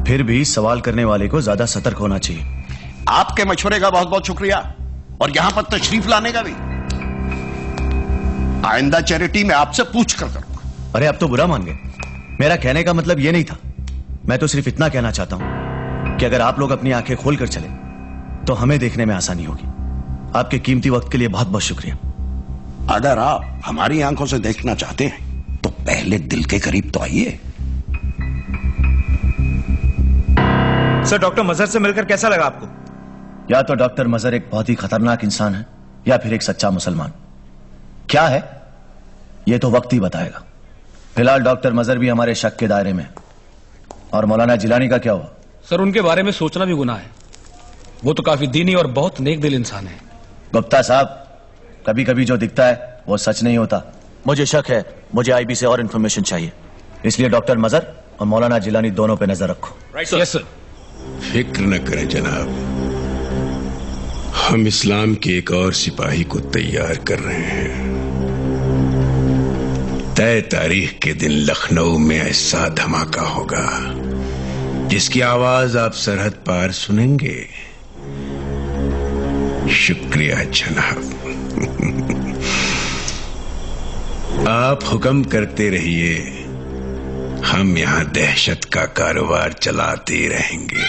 [SPEAKER 4] फिर भी सवाल करने वाले को ज्यादा सतर्क होना चाहिए।
[SPEAKER 21] आपके मशवरे का बहुत बहुत शुक्रिया, और यहां पर तशरीफ लाने का भी। आइंदा चैरिटी में आपसे पूछ कर करूंगा।
[SPEAKER 4] अरे आप तो बुरा मान गए, मेरा कहने का मतलब यह नहीं था। मैं तो सिर्फ इतना कहना चाहता हूं कि अगर आप लोग अपनी आंखें खोलकर चले तो हमें देखने में आसानी होगी। आपके कीमती वक्त के लिए बहुत बहुत शुक्रिया।
[SPEAKER 21] अगर आप हमारी आंखों से देखना चाहते हैं तो पहले दिल के करीब तो आइए।
[SPEAKER 1] सर, डॉक्टर मजहर से मिलकर कैसा लगा आपको?
[SPEAKER 4] या तो डॉक्टर मजहर एक बहुत ही खतरनाक इंसान है, या फिर एक सच्चा मुसलमान। क्या है यह तो वक्त ही बताएगा। फिलहाल डॉक्टर मजहर भी हमारे शक के दायरे में है। और मौलाना जिलानी का क्या हुआ?
[SPEAKER 16] सर, उनके बारे में सोचना भी गुनाह है। वो तो काफी दीनी और बहुत नेक दिल इंसान है।
[SPEAKER 4] गुप्ता साहब, कभी कभी जो दिखता है वो सच नहीं होता। मुझे शक है, मुझे आईबी से और इंफॉर्मेशन चाहिए। इसलिए डॉक्टर मजहर और मौलाना जिलानी दोनों पे नजर रखो।
[SPEAKER 14] Yes sir. फिक्र न करें जनाब, हम इस्लाम के एक और सिपाही को तैयार कर रहे हैं। तय तारीख के दिन लखनऊ में ऐसा धमाका होगा जिसकी आवाज आप सरहद पार सुनेंगे। शुक्रिया जनाब। आप हुक्म करते रहिए, हम यहां दहशत का कारोबार चलाते रहेंगे।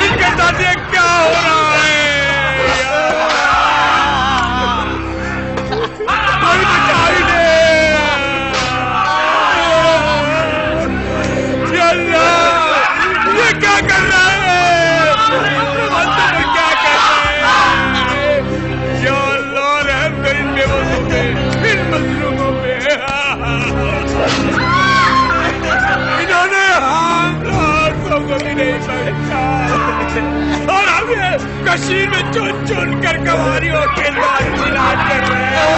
[SPEAKER 13] इनके साथ ये क्या हो रहा है? कोई बचा ही नहीं। या अल्लाह, ये क्या कर रहा है? क्या कर रहा है? या अल्लाह, रहम कर इन बेबसों पे, इन मजलूमों पे। इन्होंने हाथों को भी नहीं पहचाना और हमें कश्मीर में चुन चुन कर कवारियों के इलाज कर रहे हैं।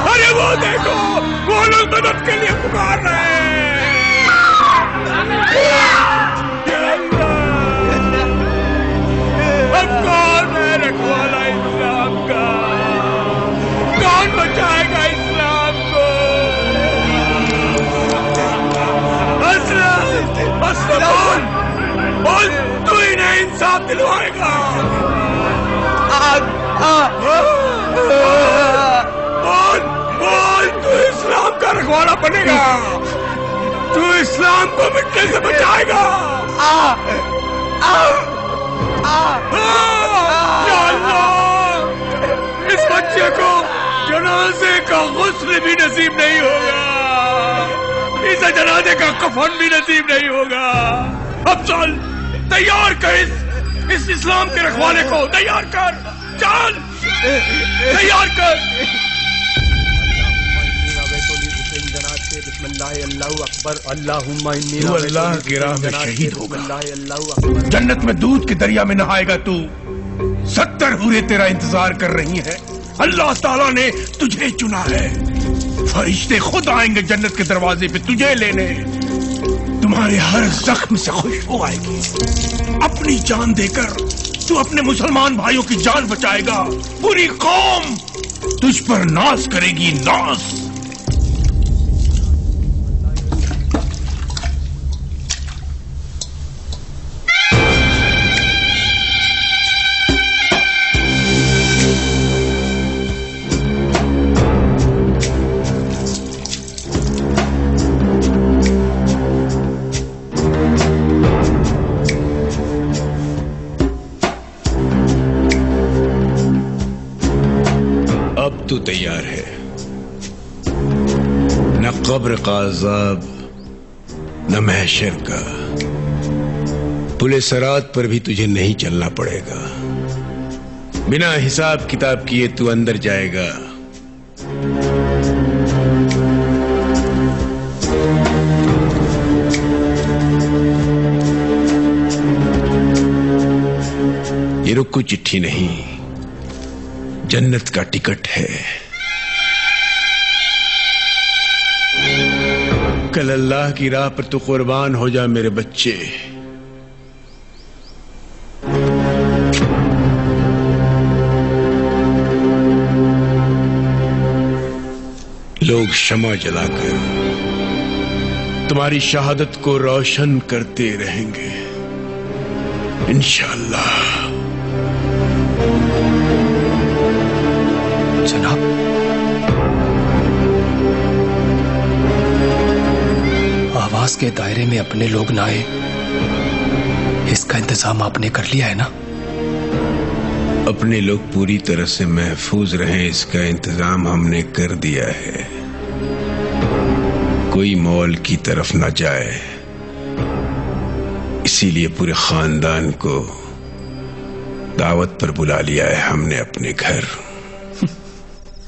[SPEAKER 13] अरे वो देखो, वो लोग मदद के लिए पुकार रहे हैं। अब कौन है रखवाला इस्लाम का? कौन बचाएगा इस्लाम को? असलम बोल, तू ही नहीं इंसाफ दिलवाएगा। बोल बोल, तू इस्लाम का रखवाला बनेगा। तू इस्लाम को मिटने से बचाएगा। या अल्लाह, इस बच्चे को जनाजे का गुस्ल भी नसीब नहीं होगा, इसे जनाजे का कफन भी नसीब नहीं होगा। अब चल, तैयार कर इस इस्लाम के रखवाले को, तैयार कर। चल, तैयार कर।
[SPEAKER 14] तू अल्लाह की राह में शहीद होगा, जन्नत में दूध के दरिया में नहाएगा तू। 70 हुरे तेरा इंतजार कर रही हैं। अल्लाह ताला ने तुझे चुना है। फरिश्ते खुद आएंगे जन्नत के दरवाजे पे तुझे लेने। तुम्हारे हर जख्म से खुशबू आएगी। अपनी जान देकर तू अपने मुसलमान भाइयों की जान बचाएगा। पूरी कौम तुझ पर नाज करेगी, नाज। तू तैयार है? न कब्र का अज़ाब, न महशर का। पुले सरात पर भी तुझे नहीं चलना पड़ेगा। बिना हिसाब किताब किए तू अंदर जाएगा। ये रुक्कू चिट्ठी नहीं, जन्नत का टिकट है। कल अल्लाह की राह पर तू कुर्बान हो जा मेरे बच्चे। लोग शमा जलाकर तुम्हारी शहादत को रोशन करते रहेंगे इंशाअल्लाह।
[SPEAKER 3] जनाब, आवाज के दायरे में अपने लोग ना आए, इसका इंतजाम आपने कर लिया है ना?
[SPEAKER 14] अपने लोग पूरी तरह से महफूज रहें, इसका इंतजाम हमने कर दिया है। कोई मॉल की तरफ न जाए, इसीलिए पूरे खानदान को दावत पर बुला लिया है हमने अपने घर।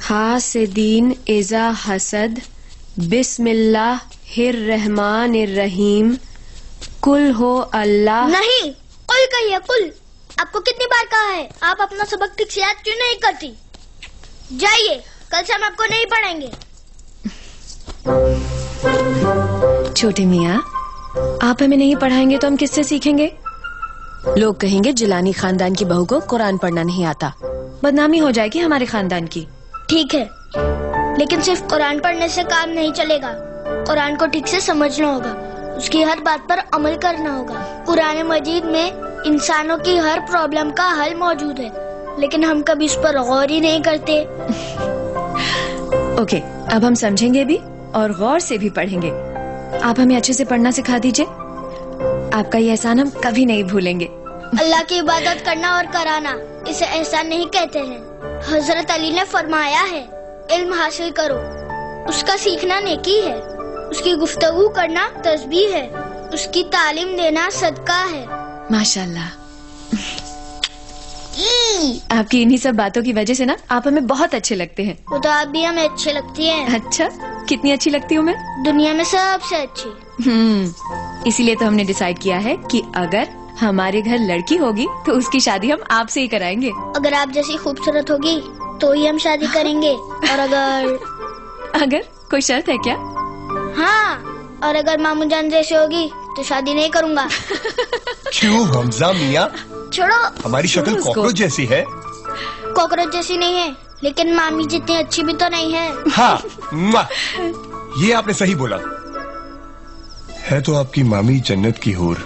[SPEAKER 11] हासिदीन इज़ा हसद बिस्मिल्लाह हिर रहमान इर रहीम कुल हो अल्लाह।
[SPEAKER 9] नहीं, कुल कहिए कुल। आपको कितनी बार कहा है, आप अपना सबक ठीक से याद क्यों नहीं करती? जाइए, कल से हम आपको नहीं पढ़ेंगे।
[SPEAKER 11] छोटे मियाँ, आप हमें नहीं पढ़ाएंगे तो हम किससे सीखेंगे? लोग कहेंगे जिलानी खानदान की बहू को कुरान पढ़ना नहीं आता, बदनामी हो जाएगी हमारे खानदान की।
[SPEAKER 9] ठीक है, लेकिन सिर्फ कुरान पढ़ने से काम नहीं चलेगा। कुरान को ठीक से समझना होगा, उसकी हर बात पर अमल करना होगा। कुरान मजीद में इंसानों की हर प्रॉब्लम का हल मौजूद है, लेकिन हम कभी इस पर गौर ही नहीं करते।
[SPEAKER 11] ओके, अब हम समझेंगे भी और गौर से भी पढ़ेंगे। आप हमें अच्छे से पढ़ना सिखा दीजिए, आपका ये एहसान हम कभी नहीं भूलेंगे।
[SPEAKER 9] अल्लाह की इबादत करना और कराना, इसे एहसान नहीं कहते हैं। हजरत अली ने फरमाया है, इल्म हासिल करो, उसका सीखना नेकी है, उसकी गुफ्तगू करना तस्बीह है, उसकी तालीम देना सदका है।
[SPEAKER 11] माशाल्लाह, आपकी इन्हीं सब बातों की वजह से ना आप हमें बहुत अच्छे लगते हैं।
[SPEAKER 9] वो तो आप भी हमें अच्छी लगती हैं।
[SPEAKER 11] अच्छा, कितनी अच्छी लगती हूँ मैं?
[SPEAKER 9] दुनिया में सबसे अच्छी।
[SPEAKER 11] इसीलिए तो हमने डिसाइड किया है कि अगर हमारे घर लड़की होगी तो उसकी शादी हम आपसे ही कराएंगे।
[SPEAKER 9] अगर आप जैसी खूबसूरत होगी तो ही हम शादी करेंगे। और अगर
[SPEAKER 11] कोई शर्त है क्या?
[SPEAKER 9] हाँ, और अगर मामू जान जैसे होगी तो शादी नहीं करूँगा।
[SPEAKER 14] क्यों हमजा मियाँ?
[SPEAKER 9] छोड़ो,
[SPEAKER 14] हमारी शक्ल कॉकरोच जैसी है।
[SPEAKER 9] कॉकरोच जैसी नहीं है, लेकिन मामी जितनी अच्छी भी तो नहीं है।
[SPEAKER 14] हाँ, ये आपने सही बोला है, तो आपकी मामी जन्नत की हूर।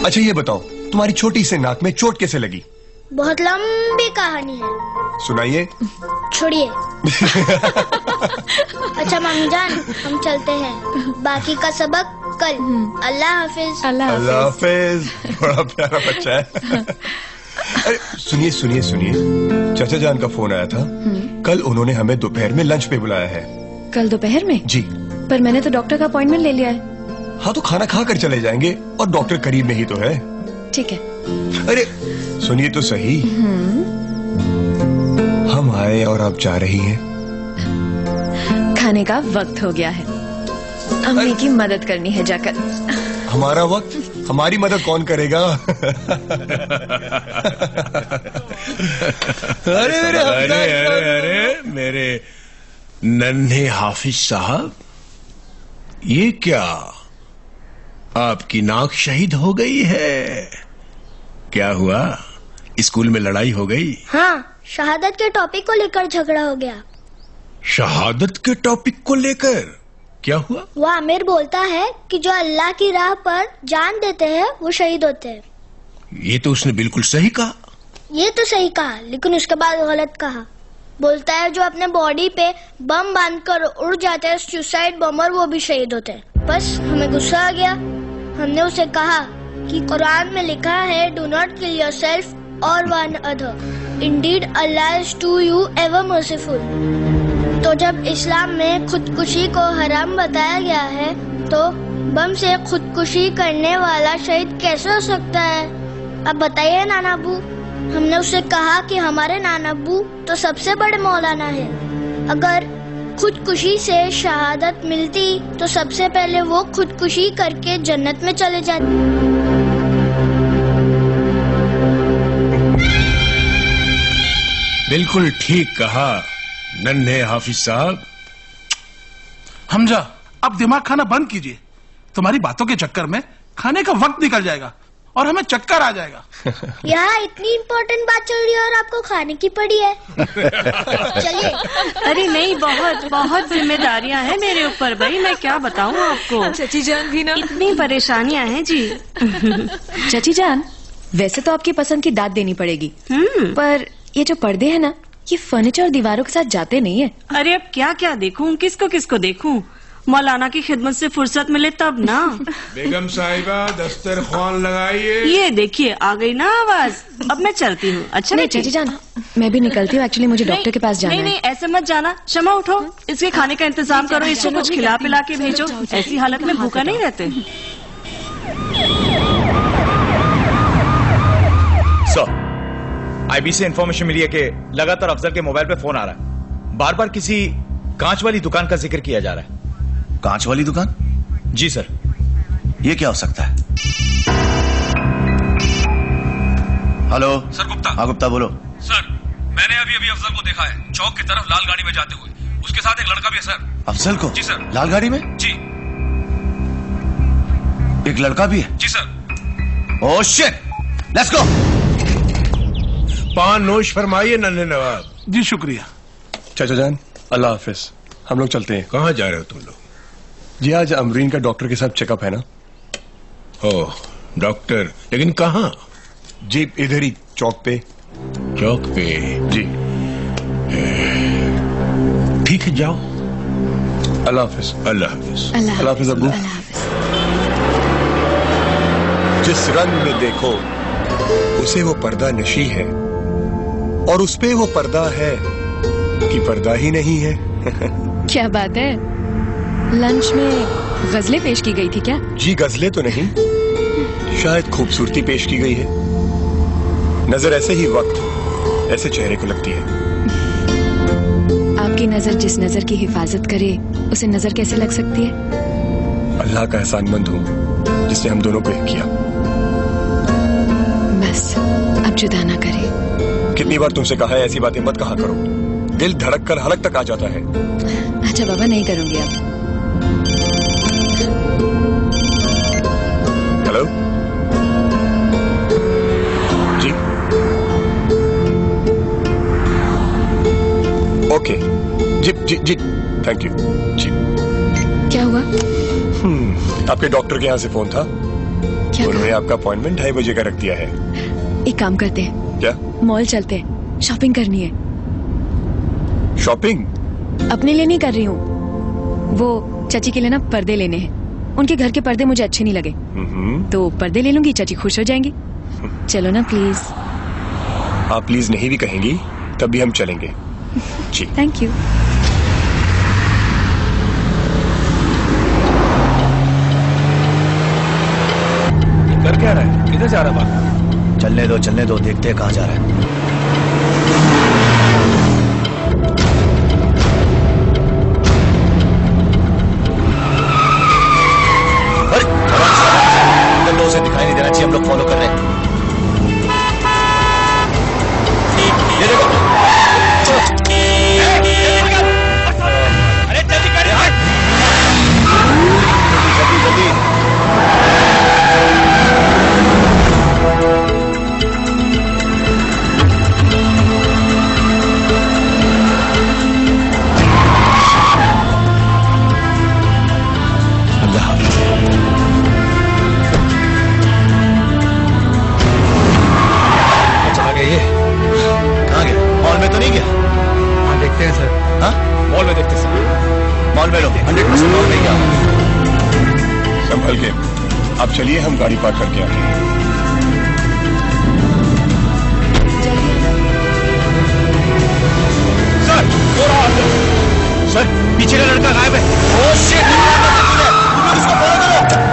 [SPEAKER 14] अच्छा ये बताओ, तुम्हारी छोटी से नाक में चोट कैसे लगी?
[SPEAKER 9] बहुत लंबी कहानी है,
[SPEAKER 14] सुनाइए।
[SPEAKER 9] छोड़िए। अच्छा मामी जान, हम चलते हैं, बाकी का सबक कल। अल्लाह हाफिज।
[SPEAKER 14] अल्लाह हाफिज। बड़ा प्यारा बच्चा है। अरे सुनिए सुनिए सुनिए, चाचा जान का फोन आया था। कल उन्होंने हमें दोपहर में लंच पे बुलाया है।
[SPEAKER 11] कल दोपहर में?
[SPEAKER 14] जी।
[SPEAKER 11] पर मैंने तो डॉक्टर का अपॉइंटमेंट ले लिया है।
[SPEAKER 14] हाँ तो खाना खा कर चले जाएंगे, और डॉक्टर करीब में ही तो है।
[SPEAKER 11] ठीक है।
[SPEAKER 14] अरे सुनिए तो सही, हम आए और आप जा रही हैं।
[SPEAKER 11] खाने का वक्त हो गया है, अम्मी की मदद करनी है जाकर।
[SPEAKER 14] हमारा वक्त, हमारी मदद कौन करेगा? अरे अरे मेरे नन्हे हाफिज साहब, ये क्या, आपकी नाक शहीद हो गई है? क्या हुआ, स्कूल में लड़ाई हो गई?
[SPEAKER 9] हाँ, शहादत के टॉपिक को लेकर झगड़ा हो गया।
[SPEAKER 14] शहादत के टॉपिक को लेकर क्या हुआ?
[SPEAKER 9] वो आमिर बोलता है कि जो अल्लाह की राह पर जान देते हैं वो शहीद होते हैं।
[SPEAKER 14] ये तो उसने बिल्कुल सही कहा।
[SPEAKER 9] ये तो सही कहा, लेकिन उसके बाद गलत कहा। बोलता है जो अपने बॉडी पे बम बांधकर उड़ जाते हैं सुसाइड बॉम्बर, वो भी शहीद होते हैं। बस हमें गुस्सा आ गया। हमने उसे कहा कि कुरान में लिखा है, डू नॉट किल योरसेल्फ और one other, indeed Allah is to you ever merciful. तो जब इस्लाम में खुदकुशी को हराम बताया गया है, तो बम से खुदकुशी करने वाला शहीद कैसे हो सकता है? अब बताइए नाना अबू। हमने उससे कहा कि हमारे नाना अबू तो सबसे बड़े मौलाना है। अगर खुदकुशी से शहादत मिलती तो सबसे पहले वो खुदकुशी करके जन्नत में चले जाते।
[SPEAKER 14] बिल्कुल ठीक कहा नन्हे हाफिज साहब।
[SPEAKER 17] हमजा, अब दिमाग खाना बंद कीजिए। तुम्हारी बातों के चक्कर में खाने का वक्त निकल जाएगा और हमें चक्कर आ जाएगा।
[SPEAKER 9] यहाँ इतनी इम्पोर्टेंट बात चल रही है और आपको खाने की पड़ी है। चलिए।
[SPEAKER 22] अरे नहीं, बहुत बहुत जिम्मेदारियां हैं मेरे ऊपर भाई, मैं क्या बताऊँ आपको।
[SPEAKER 11] चाची जान भी ना,
[SPEAKER 22] इतनी परेशानियां हैं जी।
[SPEAKER 11] चाची जान, वैसे तो आपकी पसंद की दाद देनी पड़ेगी, पर ये जो पर्दे हैं ना, ये फर्नीचर दीवारों के साथ जाते नहीं है।
[SPEAKER 22] अरे अब क्या क्या देखूं, किसको किसको देखूं? मौलाना की खिदमत से फुर्सत मिले तब ना।
[SPEAKER 14] बेगम साहिबा, दस्तरखान लगाइए।
[SPEAKER 22] ये देखिए आ गई ना आवाज। अब मैं चलती हूँ। अच्छा
[SPEAKER 11] नहीं चाची जान, मैं भी निकलती हूँ। एक्चुअली मुझे डॉक्टर के पास जाना है।
[SPEAKER 22] नहीं, ऐसे मत जाना। शमा उठो, इसके खाने का इंतजाम करो, इसको कुछ खिला पिला के भेजो। ऐसी हालत में भूखा नहीं रहते।
[SPEAKER 1] सर, आईबी से इंफॉर्मेशन मिली है कि लगातार अफजल के मोबाइल पे फोन आ रहा है। बार बार किसी कांच वाली दुकान का जिक्र किया जा रहा है।
[SPEAKER 4] कांच वाली दुकान?
[SPEAKER 1] जी सर।
[SPEAKER 4] ये क्या हो सकता है? Hello
[SPEAKER 16] sir, Gupta.
[SPEAKER 4] हाँ गुप्ता बोलो।
[SPEAKER 16] सर, मैंने अभी अफजल को देखा है चौक की तरफ लाल गाड़ी में जाते हुए। उसके साथ एक लड़का भी है सर।
[SPEAKER 4] अफजल को?
[SPEAKER 16] जी सर।
[SPEAKER 4] लाल गाड़ी में?
[SPEAKER 16] जी।
[SPEAKER 4] एक लड़का भी है?
[SPEAKER 16] जी sir.
[SPEAKER 4] Oh shit, let's go.
[SPEAKER 14] पान नोश फरमाइए नन्हे नवाब।
[SPEAKER 17] जी शुक्रिया।
[SPEAKER 12] चाचा जान, अल्लाह हाफिज। हम लोग चलते हैं।
[SPEAKER 14] कहाँ जा रहे हो तुम लोग?
[SPEAKER 12] जी आज अमरीन का डॉक्टर के साथ चेकअप है ना।
[SPEAKER 14] ओह डॉक्टर, लेकिन कहाँ?
[SPEAKER 12] जी इधर ही चौक पे।
[SPEAKER 14] चौक पे?
[SPEAKER 12] जी।
[SPEAKER 14] ठीक है जाओ।
[SPEAKER 12] अल्लाह हाफिज।
[SPEAKER 14] अल्लाह हाफिज।
[SPEAKER 12] अल्लाह हाफिज अब्बू। जिस रंग में देखो उसे वो पर्दा नशी है, और उस पे वो पर्दा है कि पर्दा ही नहीं है।
[SPEAKER 11] क्या बात है, लंच में गजलें पेश की गई थी क्या?
[SPEAKER 12] जी गजलें तो नहीं, शायद खूबसूरती पेश की गई है। नजर ऐसे ही वक्त ऐसे चेहरे को लगती है।
[SPEAKER 11] आपकी नजर जिस नजर की हिफाजत करे उसे नजर कैसे लग सकती है?
[SPEAKER 12] अल्लाह का एहसानमंद हूँ जिसने हम दोनों को एक किया।
[SPEAKER 11] बस अब जुदा ना करे।
[SPEAKER 12] कितनी बार तुमसे कहा है ऐसी बातें मत कहा करो, दिल धड़क कर हलक तक आ जाता है।
[SPEAKER 11] अच्छा बाबा, नहीं करूंगी अब।
[SPEAKER 12] हेलो जी। ओके जी जी जी, थैंक यू जी।
[SPEAKER 11] क्या हुआ?
[SPEAKER 12] आपके डॉक्टर के यहाँ से फोन था। उन्होंने आपका अपॉइंटमेंट 2:30 बजे का रख दिया है।
[SPEAKER 11] एक काम करते हैं,
[SPEAKER 12] क्या?
[SPEAKER 11] मॉल चलते हैं, शॉपिंग करनी है।
[SPEAKER 12] शॉपिंग?
[SPEAKER 11] अपने लिए नहीं कर रही हूँ, वो चाची के लिए ना पर्दे लेने हैं। उनके घर के पर्दे मुझे अच्छे नहीं लगे, तो पर्दे ले लूंगी, चाची खुश हो जाएंगी। चलो ना प्लीज।
[SPEAKER 12] आप प्लीज नहीं भी कहेंगी तब भी हम चलेंगे जी।
[SPEAKER 11] Thank you.
[SPEAKER 16] कर क्या रहा है? किधर जा रहा है?
[SPEAKER 4] चलने दो, देखते हैं कहाँ जा रहा है। अरे उसे दिखाई नहीं देना चाहिए, हम लोग फॉलो कर रहे हैं। ये देखो,
[SPEAKER 13] अरे जल्दी कर यार।
[SPEAKER 4] जल्दी। मॉल में तो नहीं गया?
[SPEAKER 3] हाँ देखते हैं सर।
[SPEAKER 4] हाँ
[SPEAKER 16] मॉल में देखते सर।
[SPEAKER 4] मॉल में लो, 100% मॉल में गया।
[SPEAKER 12] संभल के आप चलिए, हम गाड़ी पार्क करके आते हैं।
[SPEAKER 1] सर हो रहा है सर, पीछे का लड़का गायब है। ओह शिट, इसको फॉलो करो।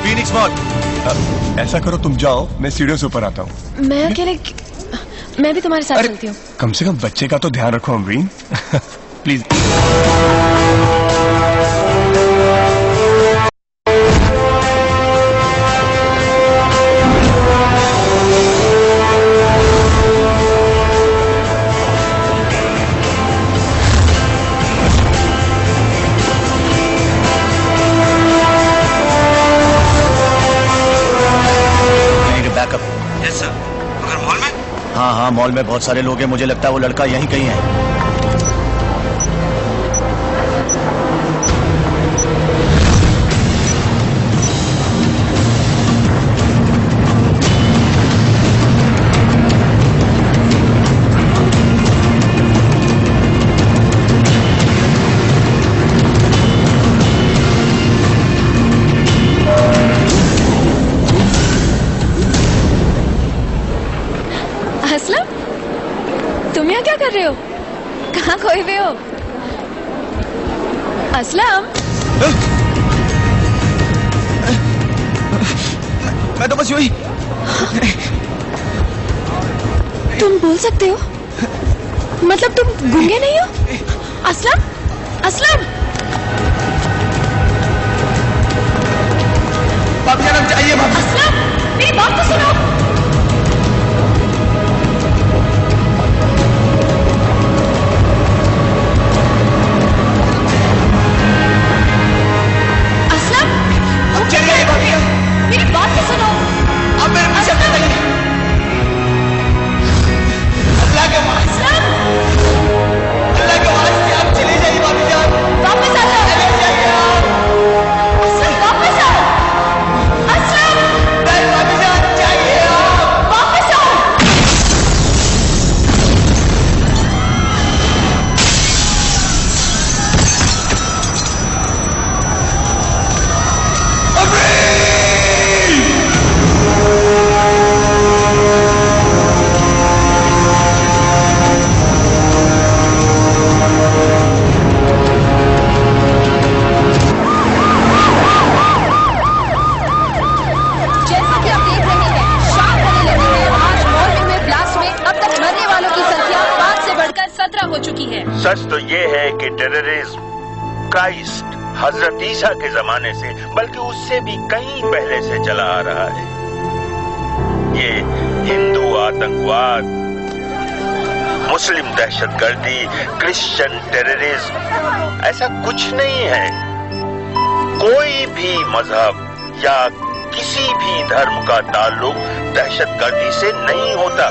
[SPEAKER 4] Phoenix mall.
[SPEAKER 12] ऐसा करो तुम जाओ, मैं सीढ़ियों से ऊपर आता हूँ।
[SPEAKER 11] मैं अकेले, मैं भी तुम्हारे साथ चलती हूँ।
[SPEAKER 12] कम से कम बच्चे का तो ध्यान रखो अमरीन। प्लीज।
[SPEAKER 4] हाँ, मॉल में बहुत सारे लोग हैं, मुझे लगता है वो लड़का यहीं कहीं है।
[SPEAKER 11] तुम यहाँ क्या कर रहे हो? कहाँ खोए हुए हो? असलम,
[SPEAKER 4] मैं तो बस यूं ही।
[SPEAKER 11] तुम बोल सकते हो? मतलब तुम गूंगे नहीं हो? असलम, असलम।
[SPEAKER 1] भाभी जान, हम चाहिए भाभी।
[SPEAKER 11] असलम, मेरी बात तो सुनो। असलम,
[SPEAKER 1] हम चाहिए भाभी।
[SPEAKER 11] मेरी बात तो सुनो।
[SPEAKER 1] अब मेरे पीछे बताइए। अल्लाह के वास्ते, अल्लाह के वास्ते आप चली जाइए भाभी जान।
[SPEAKER 11] वापस आ जाओ।
[SPEAKER 1] चले जाइए आप।
[SPEAKER 11] असलम, वापस आओ। असलम,
[SPEAKER 1] नहीं भाभी जान, चाहिए आप।
[SPEAKER 11] वापस आओ।
[SPEAKER 7] जैसा कि आप देख रहे हैं, शाम होने लगी है। आज मॉर्निंग में ब्लास्ट में अब तक मरने वालों की संख्या 5 से बढ़कर 17 हो चुकी है।
[SPEAKER 19] सच तो ये है कि टेररिज्म क्राइस्ट हजरत ईसा के जमाने से बल्कि उससे भी कहीं पहले से चला आ रहा है। ये हिंदू आतंकवाद, मुस्लिम दहशतगर्दी, क्रिश्चियन टेररिज्म ऐसा कुछ नहीं है। कोई भी मजहब या किसी भी धर्म का ताल्लुक दहशतगर्दी से नहीं होता।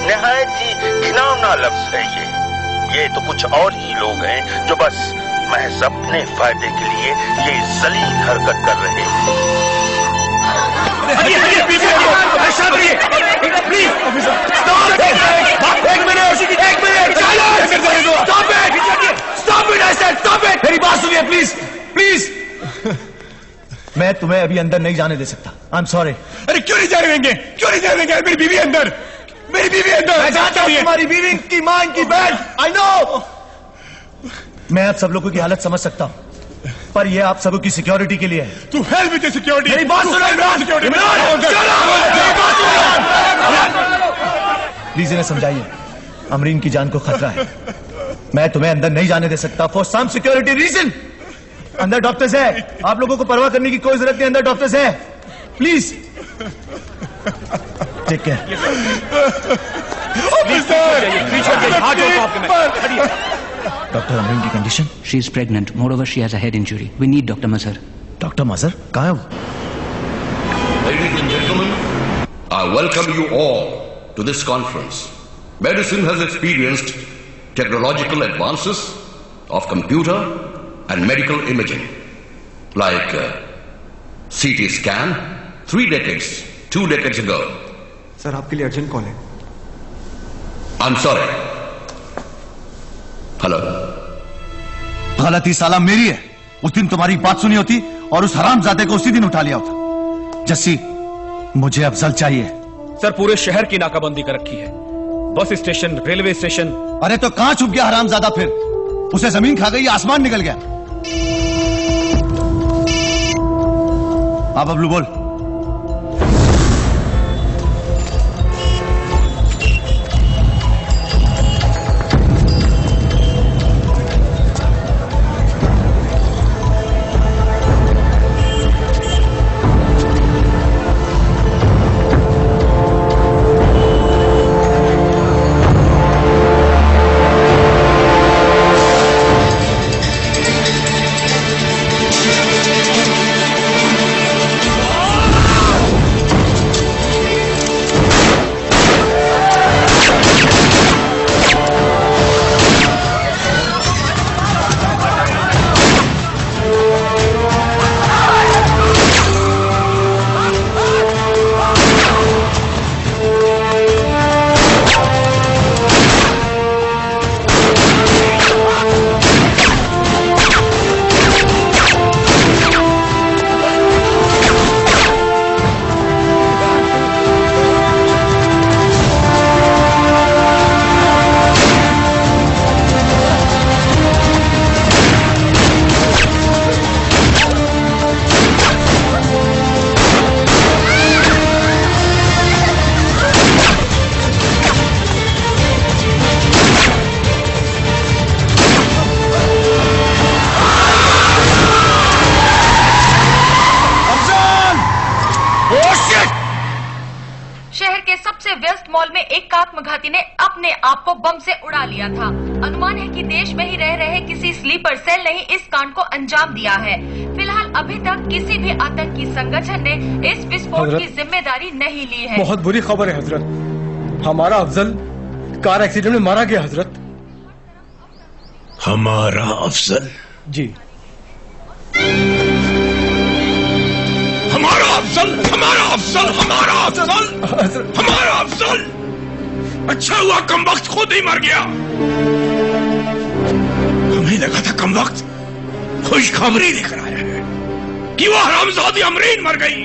[SPEAKER 19] निहायत ही घिनौना लफ्ज है ये तो कुछ और ही लोग हैं जो बस महज अपने फायदे के लिए ये जलील हरकत कर रहे हैं।
[SPEAKER 2] मेरी बात सुनिए प्लीज, प्लीज। मैं तुम्हें अभी अंदर नहीं जाने दे सकता। I am sorry.
[SPEAKER 13] अरे क्यों नहीं जाने देंगे? क्यों नहीं जाने देंगे? मेरी बीवी अंदर, मेरी बीवी अंदर।
[SPEAKER 2] मैं जानता हूं तुम्हारी बीवी की मां की बहन। I know. मैं आप सब लोगों की हालत समझ सकता हूं, पर यह आप सबों की सिक्योरिटी के लिए है।
[SPEAKER 13] तू हेल्प विद सिक्योरिटी।
[SPEAKER 2] मेरी बात सुनो इमरान। प्लीज इन्हें समझाइए, अमरीन की जान को खतरा है। मैं तुम्हें अंदर नहीं जाने दे सकता फॉर सम सिक्योरिटी रीजन। अंदर डॉक्टर्स है, आप लोगों को परवाह करने की कोई जरूरत नहीं। अंदर डॉक्टर्स है, please take care. Doctor Amreen की condition?
[SPEAKER 15] She is pregnant. Moreover, she has a head injury. We need Dr. Mazhar.
[SPEAKER 2] Doctor Mazhar कहाँ है वो?
[SPEAKER 18] Ladies and gentlemen, I welcome you all to this conference. Medicine has experienced technological advances of computer and medical imaging, like CT scan 2 decades ago.
[SPEAKER 23] Sir आपके लिए urgent call है।
[SPEAKER 18] I'm sorry. Hello.
[SPEAKER 2] गलती साला मेरी है। उस दिन तुम्हारी बात सुनी होती और उस हरामजादे को उसी दिन उठा लिया होता। जस्सी, मुझे अफजल चाहिए।
[SPEAKER 16] सर पूरे शहर की नाकाबंदी कर रखी है, बस स्टेशन, रेलवे स्टेशन।
[SPEAKER 2] अरे तो कहां छुप गया हरामजादा फिर? उसे जमीन खा गई या आसमान निकल गया? हाँ बबलू बोल।
[SPEAKER 7] में एक काकमघाती ने अपने आप को बम से उड़ा लिया था। अनुमान है कि देश में ही रह रहे किसी स्लीपर सेल ने ही इस कांड को अंजाम दिया है। फिलहाल अभी तक किसी भी आतंकी संगठन ने इस विस्फोट की जिम्मेदारी नहीं ली है।
[SPEAKER 23] बहुत बुरी खबर है हजरत, हमारा अफजल कार एक्सीडेंट में मारा गया हजरत।
[SPEAKER 14] हमारा अफजल?
[SPEAKER 23] जी।
[SPEAKER 14] हमारा अफजल, हमारा अफजल, हमारा अफजल, हमारा अफजल। अच्छा हुआ कमबख्त खुद ही मर गया। हमें लगा था कमबख्त खुशखबरी लेकर आया है कि वह हरामजादी अमरीन मर गई।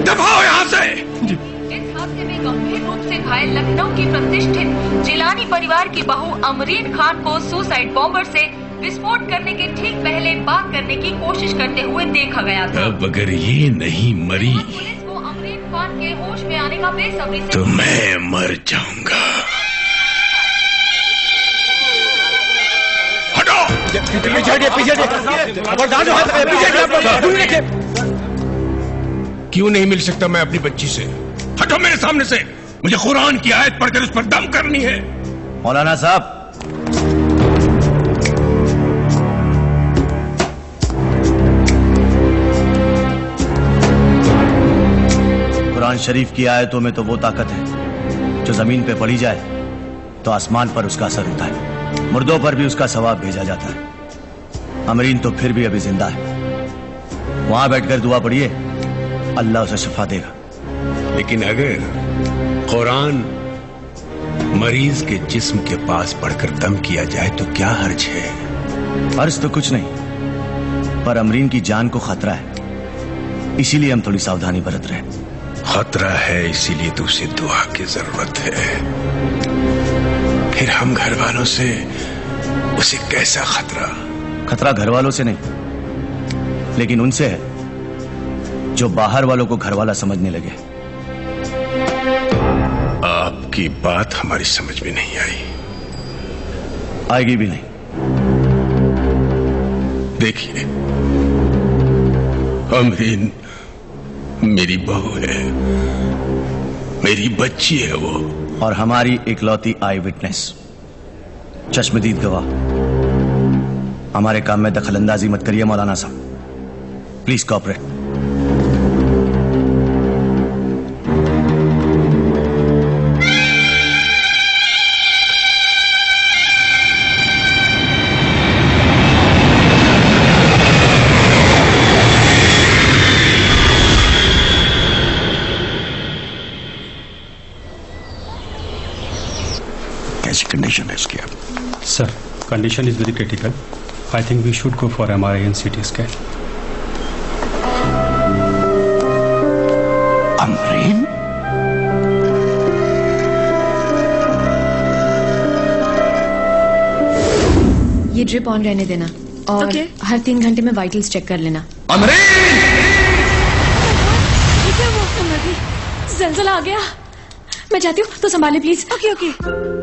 [SPEAKER 14] दफा हो यहां से।
[SPEAKER 7] इस हादसे में गंभीर रूप से घायल लखनऊ की प्रतिष्ठित जिलानी परिवार की बहू अमरीन खान को सुसाइड बॉम्बर से विस्फोट करने के ठीक पहले बात करने की कोशिश करते हुए देखा गया था।
[SPEAKER 14] अब अगर ये नहीं मरी
[SPEAKER 7] पुलिस को अमरीन खान के होश में आने का बेसब्री से
[SPEAKER 14] तो मैं मर जाऊंगा। क्यों नहीं मिल सकता मैं अपनी बच्ची से? हटो मेरे सामने से। मुझे कुरान की आयत पढ़कर उस पर दम करनी है।
[SPEAKER 4] मौलाना साहब, कुरान शरीफ की आयतों में तो वो ताकत है जो जमीन पे पड़ी जाए तो आसमान पर उसका असर होता है, मुर्दों पर भी उसका सवाब भेजा जाता है। अमरीन तो फिर भी अभी जिंदा है, वहां बैठकर दुआ पढ़िए, अल्लाह उसे शिफा देगा।
[SPEAKER 14] लेकिन अगर कुरान मरीज के जिस्म के पास पढ़कर दम किया जाए तो क्या हर्ज है?
[SPEAKER 4] हर्ज तो कुछ नहीं, पर अमरीन की जान को खतरा है, इसीलिए हम थोड़ी सावधानी बरत रहे हैं।
[SPEAKER 14] खतरा है इसीलिए तो उसे दुआ की जरूरत है। फिर हम घर वालों से उसे कैसा खतरा?
[SPEAKER 4] खतरा घर वालों से नहीं, लेकिन उनसे है जो बाहर वालों को घर वाला समझने लगे।
[SPEAKER 14] आपकी बात हमारी समझ में नहीं आई।
[SPEAKER 4] आएगी भी नहीं।
[SPEAKER 14] देखिए, अमरीन मेरी बहू है, मेरी बच्ची है वो,
[SPEAKER 4] और हमारी इकलौती आई विटनेस, चश्मदीद गवाह। हमारे काम में दखलंदाजी मत करिए मौलाना साहब, प्लीज कोऑपरेट।
[SPEAKER 21] कैसी कंडीशन है इसकी?
[SPEAKER 8] Sir, condition is very critical. I think we should go for MRI and CT scan.
[SPEAKER 21] Amreen?
[SPEAKER 11] ये ड्रिप ऑन रहने देना और हर 3 घंटे में वाइटल्स चेक कर लेना।
[SPEAKER 7] जलजला आ गया। मैं जाती हूँ तो संभाले प्लीज। Okay okay.